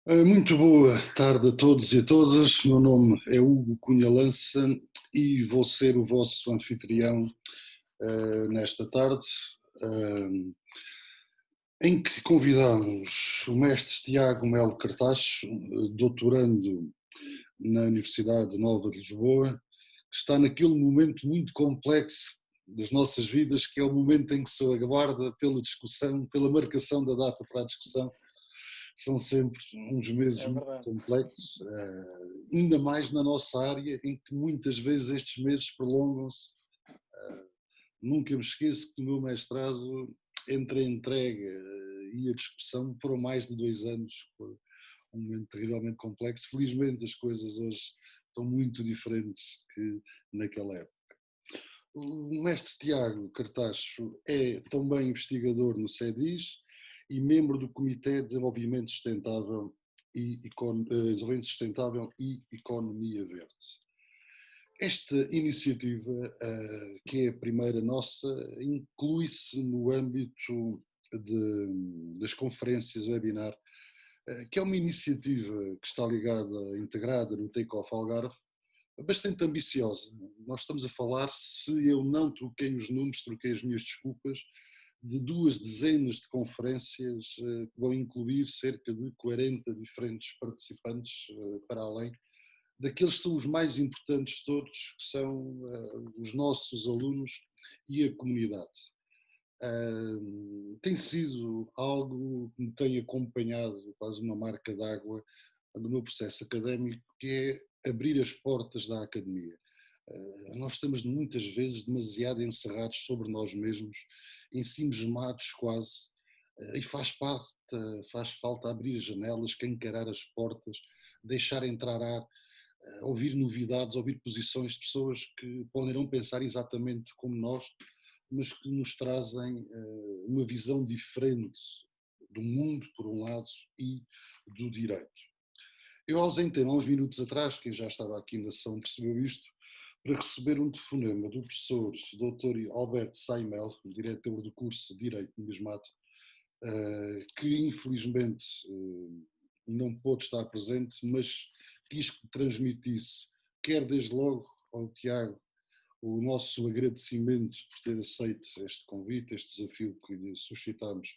Muito boa tarde a todos e a todas. Meu nome é Hugo Cunha Lança e vou ser o vosso anfitrião nesta tarde, uh, em que convidamos o mestre Tiago Melo Cartacho, doutorando na Universidade Nova de Lisboa, que está naquele momento muito complexo das nossas vidas, que é o momento em que se aguarda pela discussão, pela marcação da data para a discussão. São sempre uns meses É muito verdade. complexos, ainda mais na nossa área, em que muitas vezes estes meses prolongam-se. Nunca me esqueço que no meu mestrado, entre a entrega e a discussão, foram mais de 2 anos, foi um momento terrivelmente complexo. Felizmente as coisas hoje estão muito diferentes que naquela época. O mestre Tiago Cartacho é também investigador no CEDIS e membro do Comitê de Desenvolvimento Sustentável e Economia Verde. Esta iniciativa, que é a primeira nossa, inclui-se no âmbito das conferências webinar, que é uma iniciativa que está integrada no Take-Off Algarve, bastante ambiciosa. Nós estamos a falar, se eu não troquei os números, troquei as minhas desculpas, de 2 dezenas de conferências que vão incluir cerca de 40 diferentes participantes, para além daqueles que são os mais importantes de todos, que são os nossos alunos e a comunidade. Tem sido algo que me tem acompanhado, quase uma marca d'água, no meu processo académico, que é abrir as portas da academia. Nós estamos muitas vezes demasiado encerrados sobre nós mesmos, ensimismados quase, e faz falta abrir as janelas, encarar as portas, deixar entrar ar, ouvir novidades, ouvir posições de pessoas que poderão pensar exatamente como nós, mas que nos trazem uma visão diferente do mundo, por um lado, e do direito. Eu ausentei-me há uns minutos atrás, quem já estava aqui na sessão percebeu isto, para receber um telefonema do professor Dr. Alberto Saimel, diretor do curso de Direito Numismático, que infelizmente não pôde estar presente, mas quis que transmitisse, quer desde logo ao Tiago, o nosso agradecimento por ter aceito este convite, este desafio que lhe suscitámos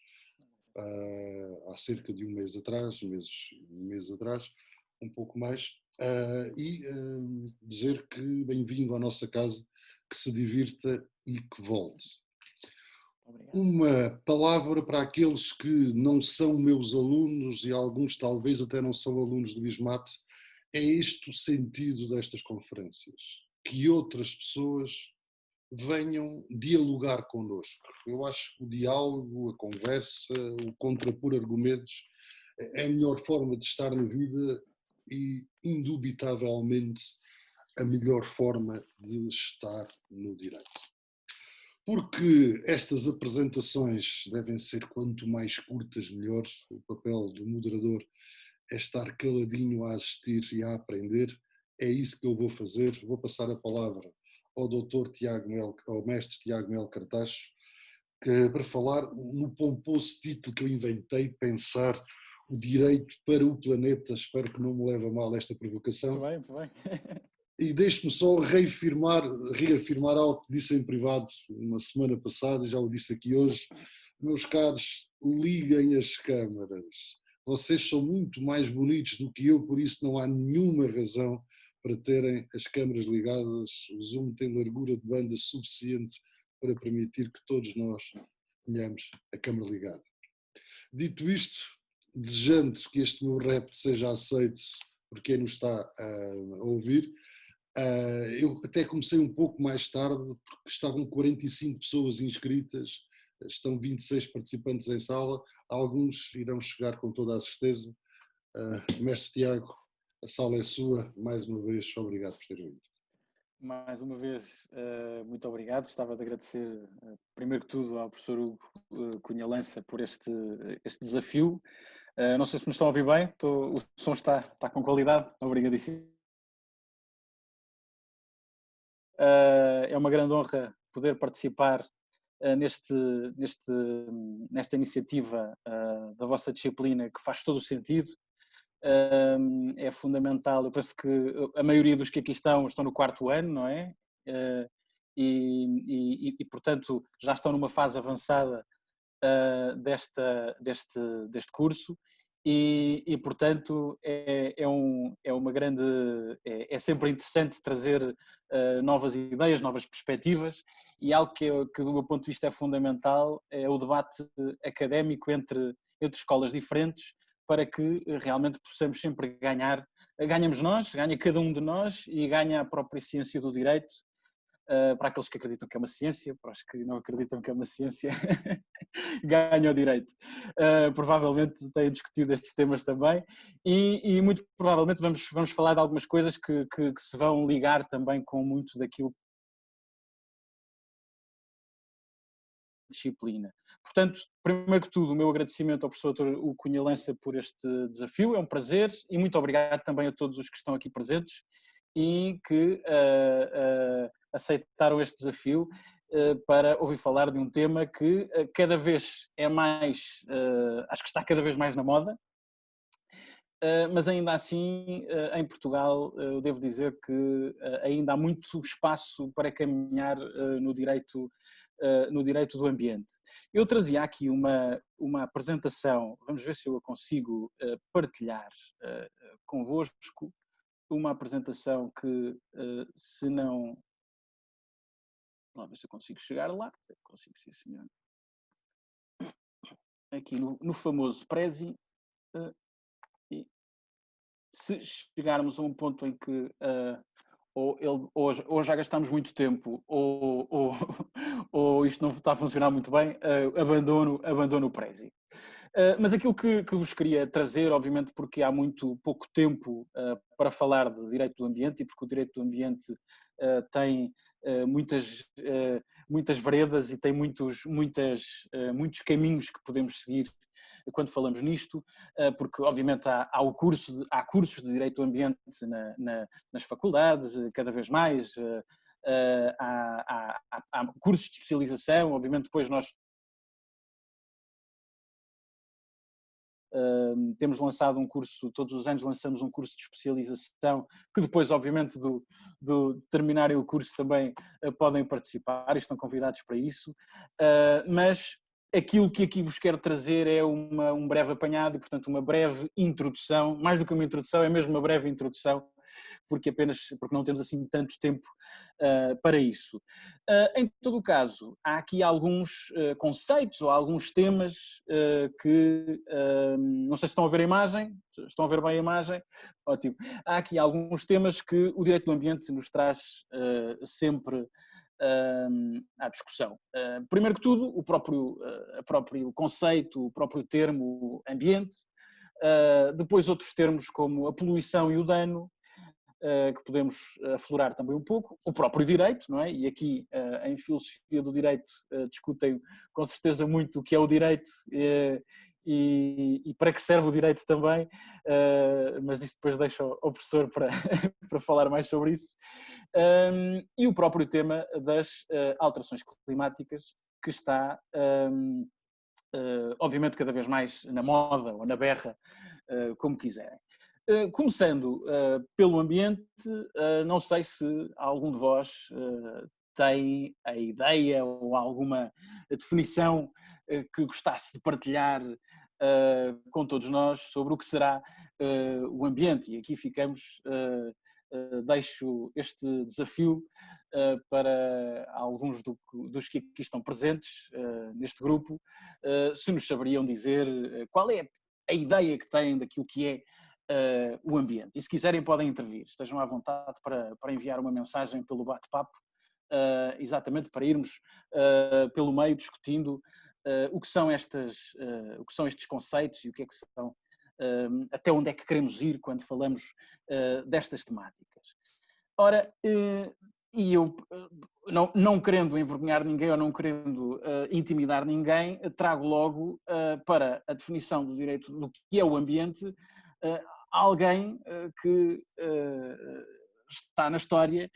há cerca de um mês atrás, um mês atrás, um pouco mais, e dizer que bem-vindo à nossa casa, que se divirta e que volte. Obrigado. Uma palavra para aqueles que não são meus alunos e alguns talvez até não são alunos do ISMAT, é este o sentido destas conferências, que outras pessoas venham dialogar connosco. Eu acho que o diálogo, a conversa, o contrapor argumentos é a melhor forma de estar na vida e, indubitavelmente, a melhor forma de estar no direito. Porque estas apresentações devem ser quanto mais curtas, melhor. O papel do moderador é estar caladinho a assistir e a aprender. É isso que eu vou fazer. Vou passar a palavra ao ao mestre Tiago Melo Cartacho, para falar no pomposo título que eu inventei, pensar o direito para o planeta. Espero que não me leve a mal esta provocação. Muito bem, muito bem. E deixe-me só reafirmar algo que disse em privado uma semana passada, e já o disse aqui hoje. Meus caros, liguem as câmaras. Vocês são muito mais bonitos do que eu, por isso não há nenhuma razão para terem as câmaras ligadas. O Zoom tem largura de banda suficiente para permitir que todos nós tenhamos a câmara ligada. Dito isto, desejando que este meu repto seja aceito por quem nos está a ouvir, eu até comecei um pouco mais tarde, porque estavam 45 pessoas inscritas, estão 26 participantes em sala, alguns irão chegar com toda a certeza. Mestre Tiago, a sala é sua, mais uma vez, obrigado por ter vindo. Mais uma vez, muito obrigado. Gostava de agradecer, primeiro que tudo, ao professor Hugo Cunha Lança por este desafio. Não sei se me estão a ouvir bem, o som está com qualidade. Obrigadíssimo. É uma grande honra poder participar nesta iniciativa da vossa disciplina, que faz todo o sentido. é fundamental. Eu penso que a maioria dos que aqui estão no quarto ano, não é? E, portanto, já estão numa fase avançada deste curso portanto, é sempre interessante trazer novas ideias, novas perspectivas e algo que do meu ponto de vista é fundamental é o debate académico entre escolas diferentes para que realmente possamos sempre ganhamos nós, ganha cada um de nós e ganha a própria ciência do direito. Para aqueles que acreditam que é uma ciência, para os que não acreditam que é uma ciência, ganha o direito. Provavelmente têm discutido estes temas também e muito provavelmente vamos falar de algumas coisas que se vão ligar também com muito daquilo disciplina. Portanto, primeiro que tudo, o meu agradecimento ao professor Dr. Hugo Cunha Lança por este desafio, é um prazer e muito obrigado também a todos os que estão aqui presentes e que aceitaram este desafio para ouvir falar de um tema que cada vez é mais, acho que está cada vez mais na moda, mas ainda assim, em Portugal, eu devo dizer que ainda há muito espaço para caminhar no direito do ambiente. Eu trazia aqui uma apresentação, vamos ver se eu a consigo partilhar convosco, uma apresentação que, se não... Vamos ver se eu consigo chegar lá. Eu consigo, sim, senhor. Aqui no famoso Prezi, e se chegarmos a um ponto em que ou já gastamos muito tempo ou isto não está a funcionar muito bem, abandono o Prezi. Mas aquilo que vos queria trazer, obviamente porque há muito pouco tempo para falar de direito do ambiente e porque o direito do ambiente tem muitas veredas e tem muitos caminhos que podemos seguir quando falamos nisto, porque obviamente há cursos de direito do ambiente nas faculdades, cada vez mais, há cursos de especialização, obviamente depois nós temos lançado um curso, todos os anos lançamos um curso de especialização, que depois, obviamente, de terminarem o curso também podem participar e estão convidados para isso, mas aquilo que aqui vos quero trazer é um breve apanhado e, portanto, uma breve introdução, mais do que uma introdução, é mesmo uma breve introdução, porque não temos assim tanto tempo para isso. Em todo o caso, há aqui alguns conceitos ou alguns temas que, não sei se estão a ver a imagem, estão a ver bem a imagem? Ótimo. Há aqui alguns temas que o direito do ambiente nos traz sempre à discussão. Primeiro que tudo, o próprio conceito, o próprio termo ambiente, depois outros termos como a poluição e o dano, que podemos aflorar também um pouco, o próprio direito, não é? E aqui em filosofia do direito discutem com certeza muito o que é o direito e para que serve o direito também, mas isso depois deixo ao professor para, para falar mais sobre isso. E o próprio tema das alterações climáticas, que está obviamente cada vez mais na moda ou na berra, como quiserem. Começando pelo ambiente, não sei se algum de vós tem a ideia ou alguma definição que gostasse de partilhar com todos nós sobre o que será o ambiente. E aqui deixo este desafio para alguns dos que aqui estão presentes neste grupo, se nos saberiam dizer qual é a ideia que têm daquilo que é o ambiente. E se quiserem podem intervir, estejam à vontade para enviar uma mensagem pelo bate-papo, exatamente para irmos pelo meio discutindo o que são estes conceitos e o que é que são, até onde é que queremos ir quando falamos destas temáticas. Ora, e eu, não querendo envergonhar ninguém ou não querendo intimidar ninguém, trago logo para a definição do direito do que é o ambiente alguém que está na história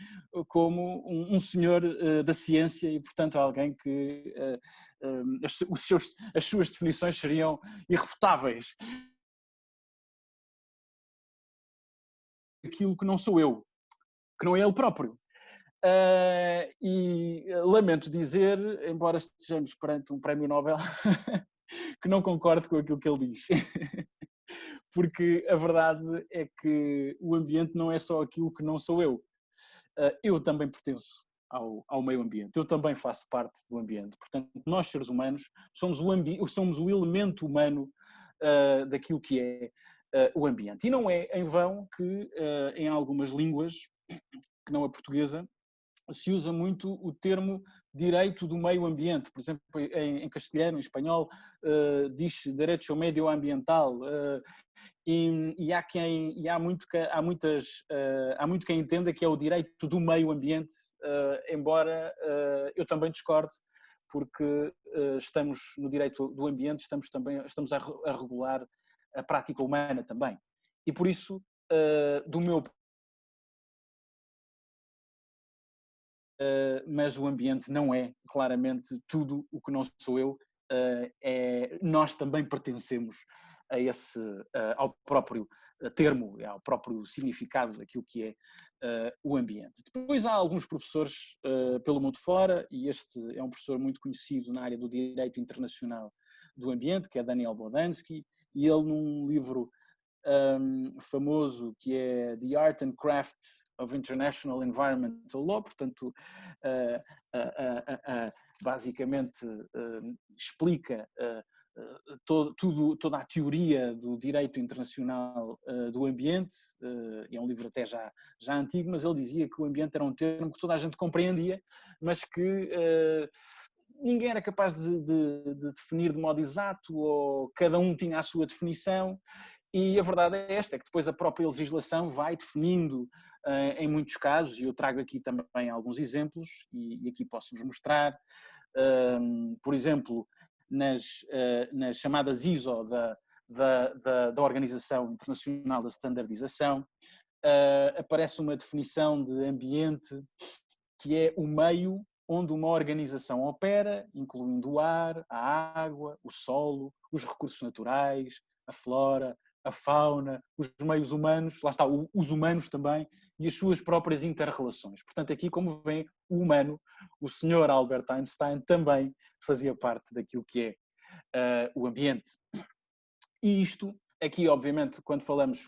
como um senhor da ciência e, portanto, alguém que as suas definições seriam irrefutáveis. daquilo que não sou eu, que não é ele próprio. E lamento dizer, embora estejamos perante um prémio Nobel, que não concordo com aquilo que ele diz. Porque a verdade é que o ambiente não é só aquilo que não sou eu. Eu também pertenço ao meio ambiente, eu também faço parte do ambiente. Portanto, nós seres humanos somos o elemento humano daquilo que é o ambiente. E não é em vão que em algumas línguas, que não a portuguesa, se usa muito o termo direito do meio ambiente. Por exemplo, em castelhano, em espanhol, diz-se derecho medioambiental. Há muito quem entenda que é o direito do meio ambiente, embora eu também discorde, porque estamos no direito do ambiente, estamos a regular a prática humana também. E por isso, do meu mas o ambiente não é claramente tudo o que não sou eu, nós também pertencemos ao próprio termo, ao próprio significado daquilo que é o ambiente. Depois há alguns professores pelo mundo fora, e este é um professor muito conhecido na área do direito internacional do ambiente, que é Daniel Bodansky, e ele num livro famoso que é The Art and Craft of International Environmental Law, portanto basicamente explica toda a teoria do direito internacional do ambiente, é um livro até já antigo, mas ele dizia que o ambiente era um termo que toda a gente compreendia, mas que ninguém era capaz de definir de modo exato, ou cada um tinha a sua definição. E a verdade é esta, é que depois a própria legislação vai definindo em muitos casos, e eu trago aqui também alguns exemplos, e aqui posso-vos mostrar, por exemplo, nas chamadas ISO da Organização Internacional da Standardização, aparece uma definição de ambiente que é o meio onde uma organização opera, incluindo o ar, a água, o solo, os recursos naturais, a flora, a fauna, os meios humanos, lá está, os humanos também, e as suas próprias inter-relações. Portanto, aqui, como vem, o humano, o senhor Albert Einstein também fazia parte daquilo que é o ambiente. E isto, aqui, obviamente, quando falamos,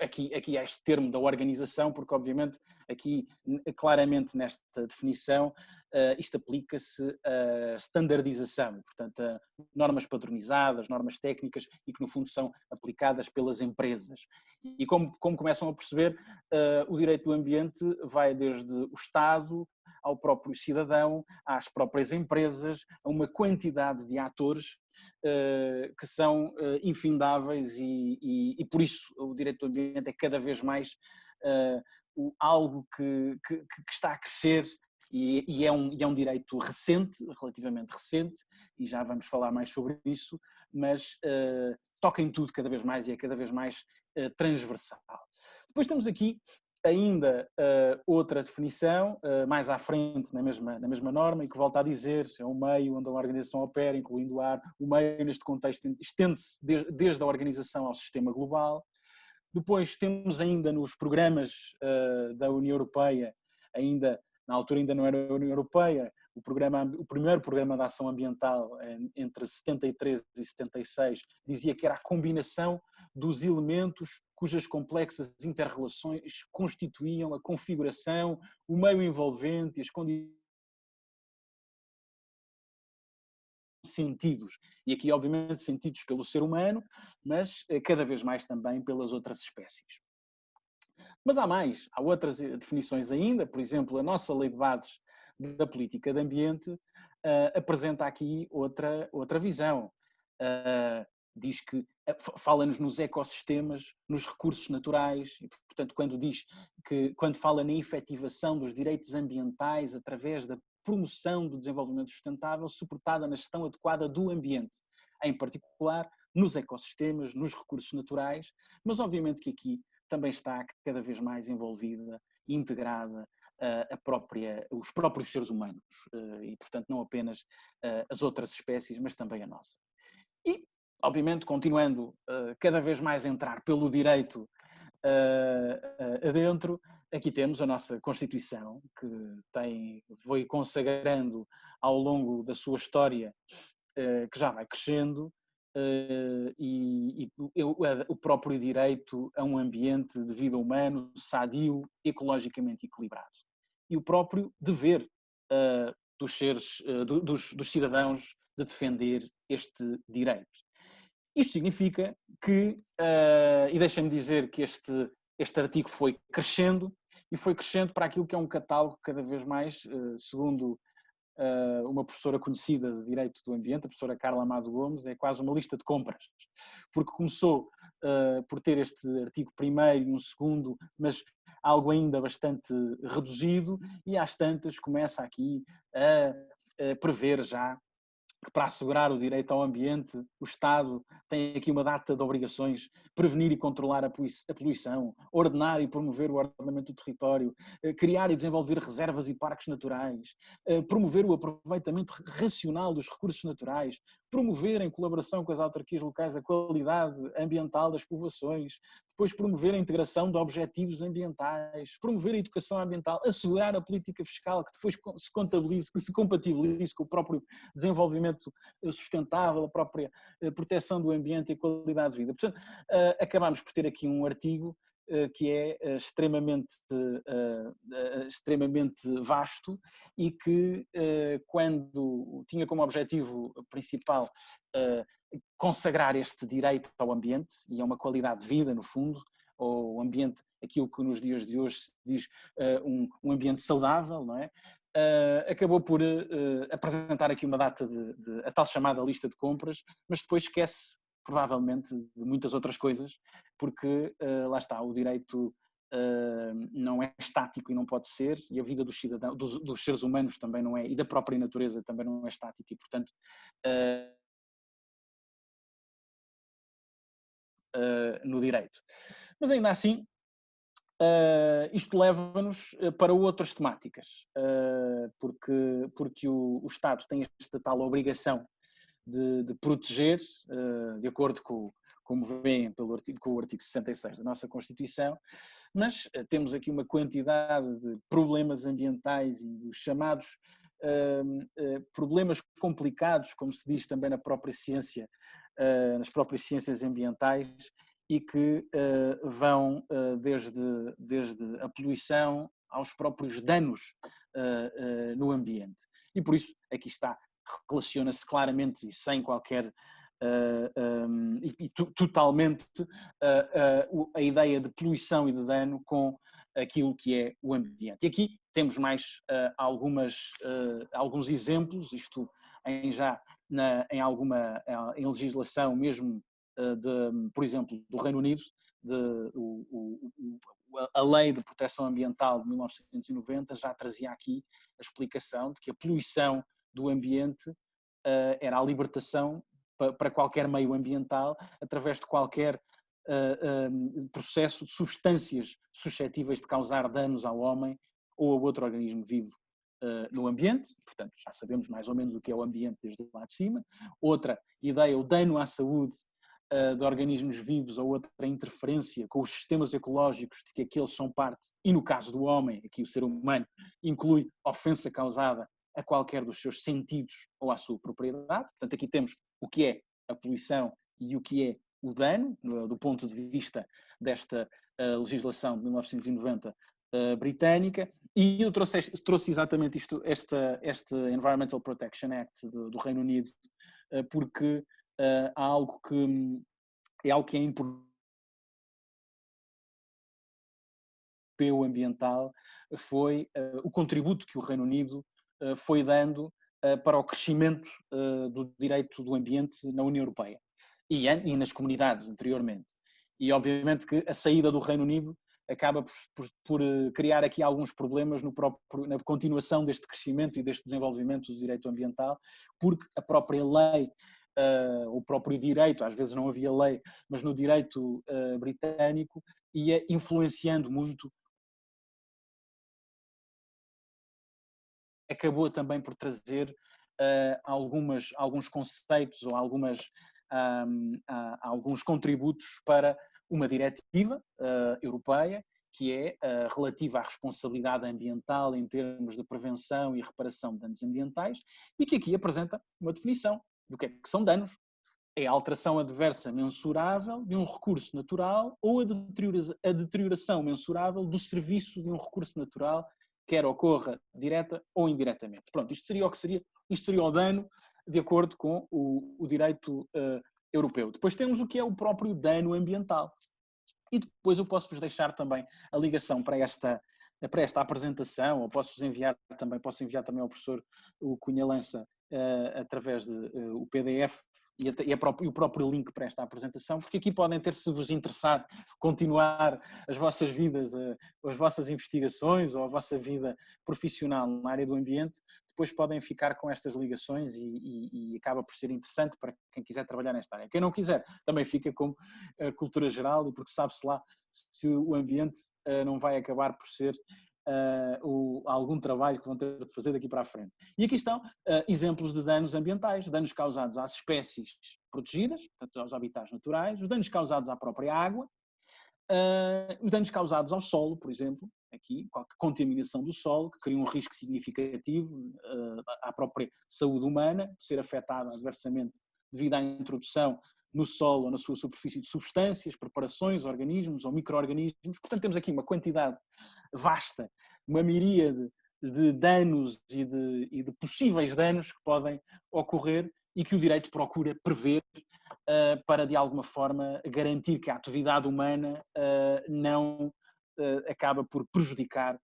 aqui há este termo da organização, porque, obviamente, aqui, claramente nesta definição, isto aplica-se a standardização, portanto, a normas padronizadas, normas técnicas, e que, no fundo, são aplicadas pelas empresas. E como começam a perceber, o direito do ambiente vai desde o Estado ao próprio cidadão, às próprias empresas, a uma quantidade de atores que são infindáveis, e por isso o direito do ambiente é cada vez mais algo que está a crescer, e é um direito recente, relativamente recente, e já vamos falar mais sobre isso, mas toca em tudo cada vez mais, e é cada vez mais transversal. Depois temos aqui ainda outra definição, mais à frente na mesma norma, e que volta a dizer, é um meio onde a organização opera, incluindo o ar. O meio, neste contexto, estende-se desde a organização ao sistema global. Depois temos ainda nos programas da União Europeia, na altura ainda não era a União Europeia, o primeiro programa de ação ambiental, entre 73 e 76, dizia que era a combinação dos elementos cujas complexas interrelações constituíam a configuração, o meio envolvente e as condições sentidos. E aqui, obviamente, sentidos pelo ser humano, mas cada vez mais também pelas outras espécies. Mas há outras definições ainda, por exemplo, a nossa Lei de Bases da Política de Ambiente apresenta aqui outra visão. Diz que fala-nos nos ecossistemas, nos recursos naturais, e, portanto, quando fala na efetivação dos direitos ambientais através da promoção do desenvolvimento sustentável, suportada na gestão adequada do ambiente, em particular nos ecossistemas, nos recursos naturais, mas obviamente que aqui também está cada vez mais envolvida, integrada os próprios seres humanos, e, portanto, não apenas as outras espécies, mas também a nossa. E, obviamente, continuando cada vez mais a entrar pelo direito adentro, aqui temos a nossa Constituição, que foi consagrando ao longo da sua história, que já vai crescendo, e o próprio direito a um ambiente de vida humano, sadio, ecologicamente equilibrado. E o próprio dever dos cidadãos de defender este direito. Isto significa que, e deixem-me dizer que este artigo foi crescendo, e foi crescendo para aquilo que é um catálogo cada vez mais, segundo uma professora conhecida de Direito do Ambiente, a professora Carla Amado Gomes, é quase uma lista de compras, porque começou por ter este artigo primeiro e um segundo, mas algo ainda bastante reduzido, e às tantas começa aqui a prever já que, para assegurar o direito ao ambiente, o Estado tem aqui uma data de obrigações: prevenir e controlar a poluição, ordenar e promover o ordenamento do território, criar e desenvolver reservas e parques naturais, promover o aproveitamento racional dos recursos naturais, promover, em colaboração com as autarquias locais, a qualidade ambiental das povoações, depois promover a integração de objetivos ambientais, promover a educação ambiental, assegurar a política fiscal que depois se compatibilize com o próprio desenvolvimento sustentável, a própria proteção do ambiente e a qualidade de vida. Portanto, acabamos por ter aqui um artigo que é extremamente vasto e que, quando tinha como objetivo principal consagrar este direito ao ambiente, e a uma qualidade de vida, no fundo, ou o ambiente, aquilo que nos dias de hoje se diz um ambiente saudável, não é? Acabou por apresentar aqui uma data a tal chamada lista de compras, mas depois esquece, provavelmente, de muitas outras coisas, porque lá está, o direito não é estático e não pode ser, e a vida dos cidadãos, dos seres humanos também não é, e da própria natureza também não é estática, e portanto no direito. Mas ainda assim, isto leva-nos para outras temáticas, porque o Estado tem esta tal obrigação de proteger, de acordo como vêem com o artigo 66 da nossa Constituição, mas temos aqui uma quantidade de problemas ambientais e dos chamados problemas complicados, como se diz também na própria ciência, nas próprias ciências ambientais, e que vão desde a poluição aos próprios danos no ambiente. E por isso aqui está, relaciona-se claramente e sem qualquer totalmente a ideia de poluição e de dano com aquilo que é o ambiente. E aqui temos mais alguns exemplos, isto em legislação mesmo, por exemplo, do Reino Unido, a Lei de Proteção Ambiental de 1990 já trazia aqui a explicação de que a poluição do ambiente era a libertação para qualquer meio ambiental, através de qualquer processo de substâncias suscetíveis de causar danos ao homem ou a outro organismo vivo no ambiente. Portanto, já sabemos mais ou menos o que é o ambiente desde lá de cima. Outra ideia, o dano à saúde de organismos vivos ou outra interferência com os sistemas ecológicos de que aqueles são parte, e no caso do homem, aqui o ser humano, inclui ofensa causada a qualquer dos seus sentidos ou à sua propriedade. Portanto, aqui temos o que é a poluição e o que é o dano, do ponto de vista desta legislação de 1990 britânica, e eu trouxe exatamente este Environmental Protection Act do Reino Unido, porque há algo que é importante ambiental, foi o contributo que o Reino Unido foi dando para o crescimento do direito do ambiente na União Europeia e nas comunidades anteriormente. E obviamente que a saída do Reino Unido acaba por criar aqui alguns problemas na continuação deste crescimento e deste desenvolvimento do direito ambiental, porque a própria lei, o próprio direito, às vezes não havia lei, mas no direito britânico, ia influenciando muito, acabou também por trazer alguns conceitos ou alguns contributos para uma diretiva europeia, que é relativa à responsabilidade ambiental em termos de prevenção e reparação de danos ambientais, e que aqui apresenta uma definição do que são danos. É a alteração adversa mensurável de um recurso natural ou a deterioração mensurável do serviço de um recurso natural, quer ocorra direta ou indiretamente. Pronto, isto seria o que seria, isto seria o dano de acordo com o direito europeu. Depois temos o que é o próprio dano ambiental. E depois eu posso-vos deixar também a ligação para esta apresentação, ou posso enviar também ao professor o Cunha Lança através do PDF e o próprio link para esta apresentação, porque aqui podem ter, se vos interessar, continuar as vossas vidas, as vossas investigações ou a vossa vida profissional na área do ambiente, depois podem ficar com estas ligações e acaba por ser interessante para quem quiser trabalhar nesta área. Quem não quiser, também fica como cultura geral, e porque sabe-se lá se o ambiente não vai acabar por ser algum trabalho que vão ter de fazer daqui para a frente. E aqui estão exemplos de danos ambientais, danos causados às espécies protegidas, portanto aos habitats naturais, os danos causados à própria água, os danos causados ao solo, por exemplo, aqui, qualquer contaminação do solo, que cria um risco significativo à própria saúde humana, de ser afetada adversamente devido à introdução no solo ou na sua superfície de substâncias, preparações, organismos ou micro-organismos. Portanto, temos aqui uma quantidade vasta, uma miríade de danos e de possíveis danos que podem ocorrer e que o direito procura prever para, de alguma forma, garantir que a atividade humana não acaba por prejudicar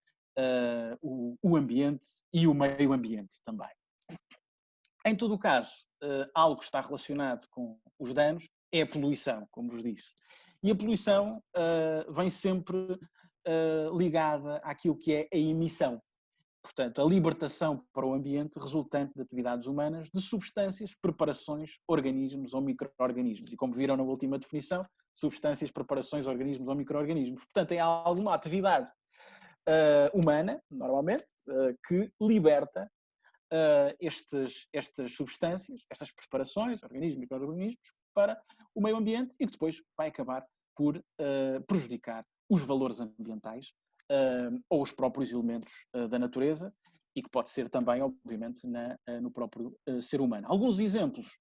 o ambiente e o meio ambiente também. Em todo o caso, algo que está relacionado com os danos é a poluição, como vos disse. E a poluição vem sempre ligada àquilo que é a emissão. Portanto, a libertação para o ambiente resultante de atividades humanas de substâncias, preparações, organismos ou micro-organismos. E como viram na última definição, substâncias, preparações, organismos ou micro-organismos. Portanto, é alguma atividade humana, normalmente, que liberta estas substâncias, estas preparações, organismos, micro-organismos, para o meio ambiente e que depois vai acabar por prejudicar os valores ambientais ou os próprios elementos da natureza e que pode ser também, obviamente, no próprio ser humano. Alguns exemplos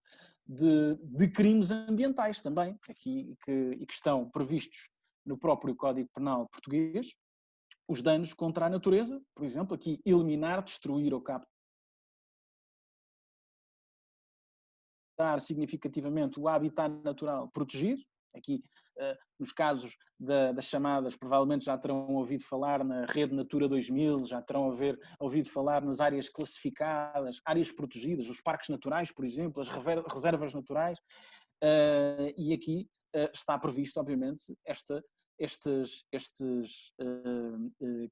de crimes ambientais também, aqui que estão previstos no próprio Código Penal português, os danos contra a natureza, por exemplo, aqui eliminar, destruir ou capturar significativamente o habitat natural protegido. Aqui, nos casos das chamadas, provavelmente já terão ouvido falar na Rede Natura 2000, já terão ouvido falar nas áreas classificadas, áreas protegidas, os parques naturais, por exemplo, as reservas naturais, e aqui está previsto, obviamente, estes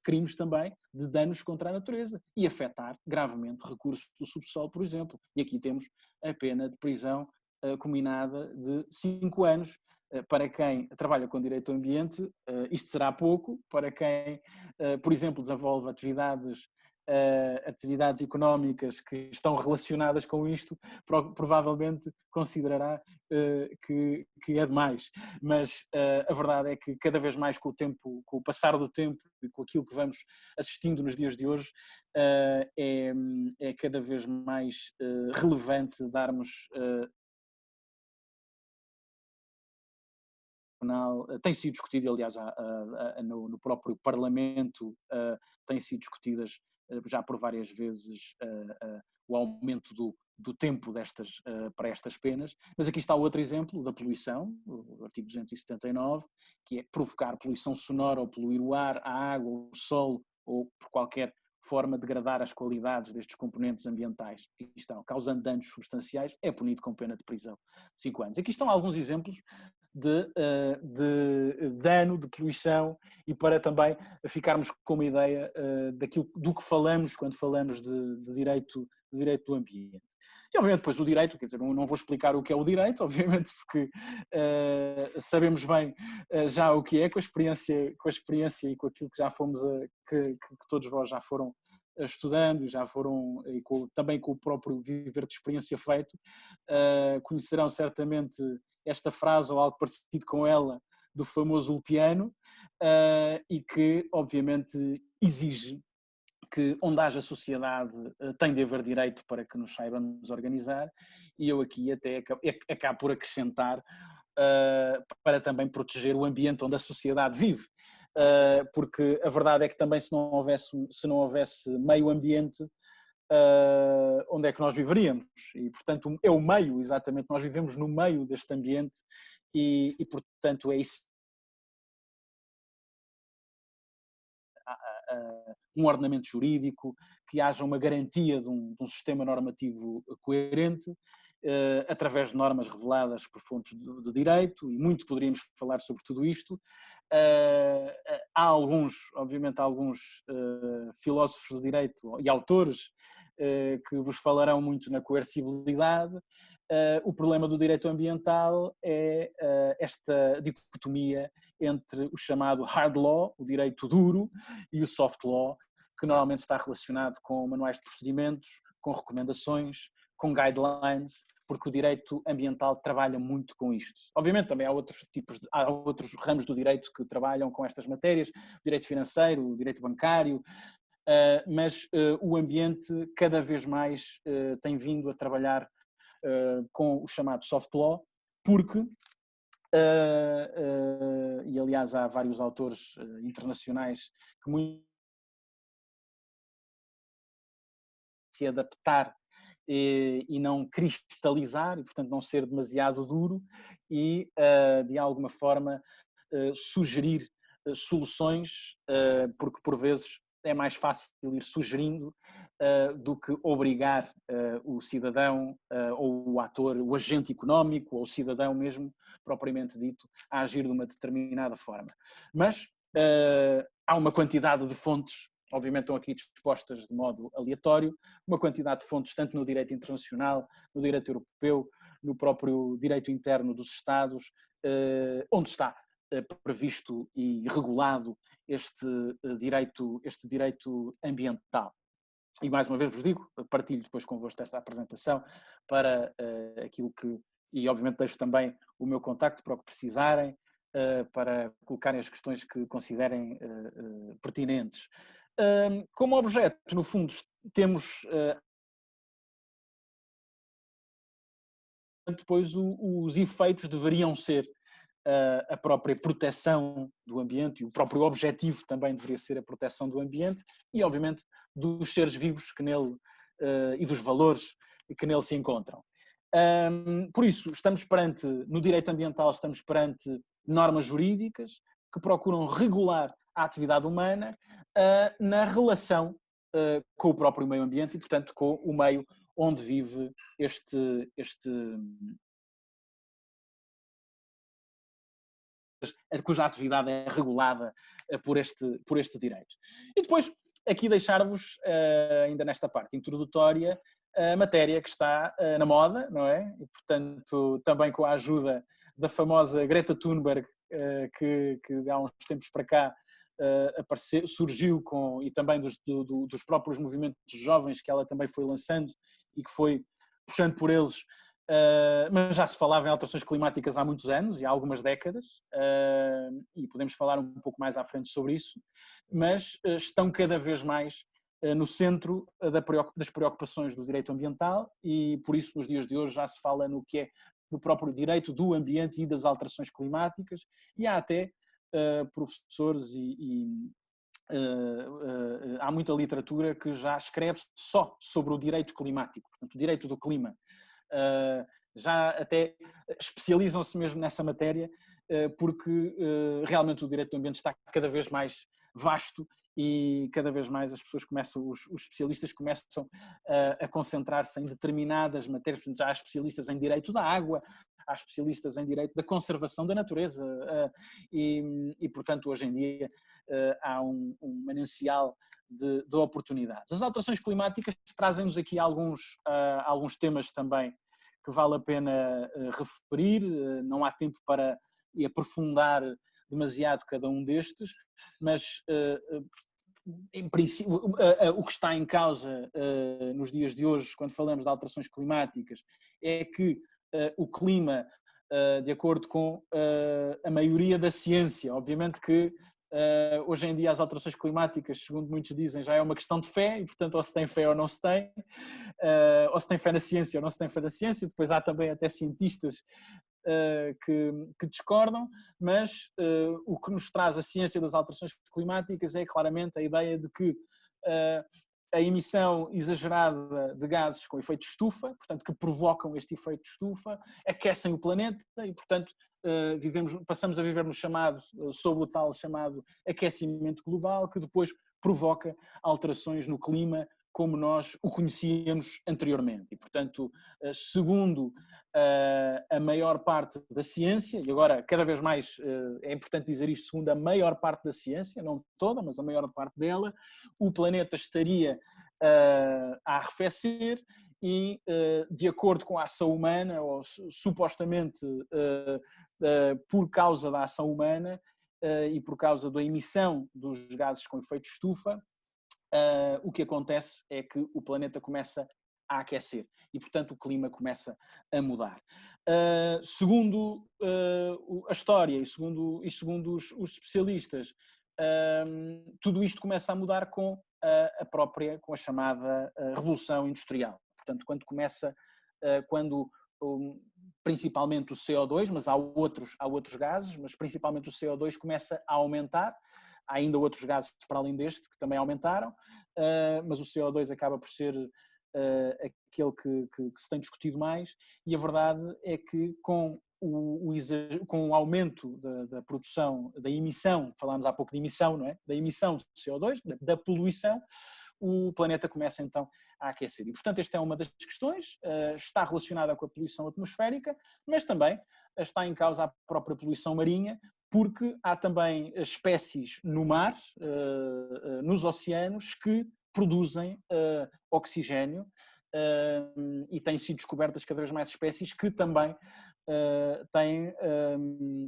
crimes também de danos contra a natureza e afetar gravemente recursos do subsolo, por exemplo. E aqui temos a pena de prisão combinada de 5 anos. Para quem trabalha com direito ao ambiente, isto será pouco. Para quem, por exemplo, desenvolve atividades económicas que estão relacionadas com isto, provavelmente considerará que é demais. Mas a verdade é que cada vez mais com o passar do tempo e com aquilo que vamos assistindo nos dias de hoje, é cada vez mais relevante darmos tem sido discutido, aliás, no próprio Parlamento, têm sido discutidas já por várias vezes o aumento do tempo para estas penas, mas aqui está outro exemplo da poluição, o artigo 279, que é provocar poluição sonora ou poluir o ar, a água, o solo ou por qualquer forma de degradar as qualidades destes componentes ambientais que estão causando danos substanciais, é punido com pena de prisão de 5 anos. Aqui estão alguns exemplos de dano, de poluição, e para também ficarmos com uma ideia do que falamos quando falamos de direito do ambiente. E obviamente depois o direito, quer dizer, não vou explicar o que é o direito, obviamente, porque sabemos bem já o que é, com a experiência e com aquilo que já fomos, que todos vós já foram estudando, já foram, e também com o próprio viver de experiência feito, conhecerão certamente esta frase ou algo parecido com ela do famoso ulpiano, e que obviamente exige que onde haja sociedade tem de haver direito para que nos saibamos organizar, e eu aqui até acabo por acrescentar para também proteger o ambiente onde a sociedade vive, porque a verdade é que também se não houvesse meio ambiente, onde é que nós viveríamos? E portanto é o meio, exatamente, nós vivemos no meio deste ambiente e portanto é isso. Um ordenamento jurídico, que haja uma garantia de um sistema normativo coerente, através de normas reveladas por fontes de direito, e muito poderíamos falar sobre tudo isto. Há obviamente, alguns filósofos de direito e autores que vos falarão muito na coercibilidade. O problema do direito ambiental é esta dicotomia entre o chamado hard law, o direito duro, e o soft law, que normalmente está relacionado com manuais de procedimentos, com recomendações, com guidelines, porque o direito ambiental trabalha muito com isto. Obviamente também há outros ramos do direito que trabalham com estas matérias, o direito financeiro, o direito bancário, mas o ambiente cada vez mais tem vindo a trabalhar com o chamado soft law, porque e aliás há vários autores internacionais que muito se adaptar e não cristalizar, e portanto não ser demasiado duro, e de alguma forma sugerir soluções, porque por vezes é mais fácil ir sugerindo do que obrigar o cidadão ou o ator, o agente económico ou o cidadão mesmo, propriamente dito, a agir de uma determinada forma. Mas há uma quantidade de fontes, obviamente estão aqui dispostas de modo aleatório, uma quantidade de fontes tanto no direito internacional, no direito europeu, no próprio direito interno dos Estados, onde está previsto e regulado este direito ambiental. E mais uma vez vos digo, partilho depois convosco esta apresentação para aquilo que, e obviamente deixo também o meu contacto para o que precisarem, para colocarem as questões que considerem pertinentes. Como objeto, no fundo, temos depois os efeitos deveriam ser a própria proteção do ambiente, e o próprio objetivo também deveria ser a proteção do ambiente e, obviamente, dos seres vivos que nele e dos valores que nele se encontram. Por isso, no direito ambiental, estamos perante normas jurídicas que procuram regular a atividade humana na relação com o próprio meio ambiente e, portanto, com o meio onde vive cuja atividade é regulada por este direito. E depois, aqui deixar-vos, ainda nesta parte introdutória, a matéria que está na moda, não é? E, portanto, também com a ajuda da famosa Greta Thunberg, que há uns tempos para cá surgiu e também dos próprios movimentos jovens que ela também foi lançando e que foi puxando por eles, mas já se falava em alterações climáticas há muitos anos e há algumas décadas, e podemos falar um pouco mais à frente sobre isso, mas estão cada vez mais no centro das preocupações do direito ambiental e por isso nos dias de hoje já se fala no que é do próprio direito do ambiente e das alterações climáticas, e há até professores há muita literatura que já escreve só sobre o direito climático, portanto o direito do clima. Já até especializam-se mesmo nessa matéria, porque realmente o direito do ambiente está cada vez mais vasto e cada vez mais as pessoas os especialistas começam a concentrar-se em determinadas matérias. Portanto, já há especialistas em direito da água, há especialistas em direito da conservação da natureza e portanto, hoje em dia há um manancial de oportunidades. As alterações climáticas trazem-nos aqui alguns temas também que vale a pena referir, não há tempo para aprofundar demasiado cada um destes, mas em princípio, o que está em causa nos dias de hoje, quando falamos de alterações climáticas, é que o clima de acordo com a maioria da ciência. Obviamente que hoje em dia as alterações climáticas, segundo muitos dizem, já é uma questão de fé e, portanto, ou se tem fé ou não se tem, ou se tem fé na ciência ou não se tem fé na ciência. Depois há também até cientistas que discordam, mas o que nos traz a ciência das alterações climáticas é claramente a ideia de que a emissão exagerada de gases com efeito de estufa, portanto, que provocam este efeito de estufa, aquecem o planeta e, portanto, passamos a viver no chamado, sob o tal chamado aquecimento global, que depois provoca alterações no clima como nós o conhecíamos anteriormente. E, portanto, segundo a maior parte da ciência, e agora cada vez mais é importante dizer isto, segundo a maior parte da ciência, não toda, mas a maior parte dela, o planeta estaria a arrefecer e, de acordo com a ação humana, ou supostamente por causa da ação humana e por causa da emissão dos gases com efeito de estufa, o que acontece é que o planeta começa a aquecer e, portanto, o clima começa a mudar. Segundo a história e segundo os especialistas, tudo isto começa a mudar com com a chamada Revolução Industrial. Portanto, quando principalmente o CO2, mas há outros gases, mas principalmente o CO2 começa a aumentar. Há ainda outros gases para além deste que também aumentaram, mas o CO2 acaba por ser aquele que se tem discutido mais, e a verdade é que com o aumento da produção, da emissão, falámos há pouco de emissão, não é? Da emissão de CO2, da poluição, o planeta começa então a aquecer. E, portanto, esta é uma das questões, está relacionada com a poluição atmosférica, mas também está em causa a própria poluição marinha, porque há também espécies no mar, nos oceanos, que produzem oxigênio e têm sido descobertas cada vez mais espécies que também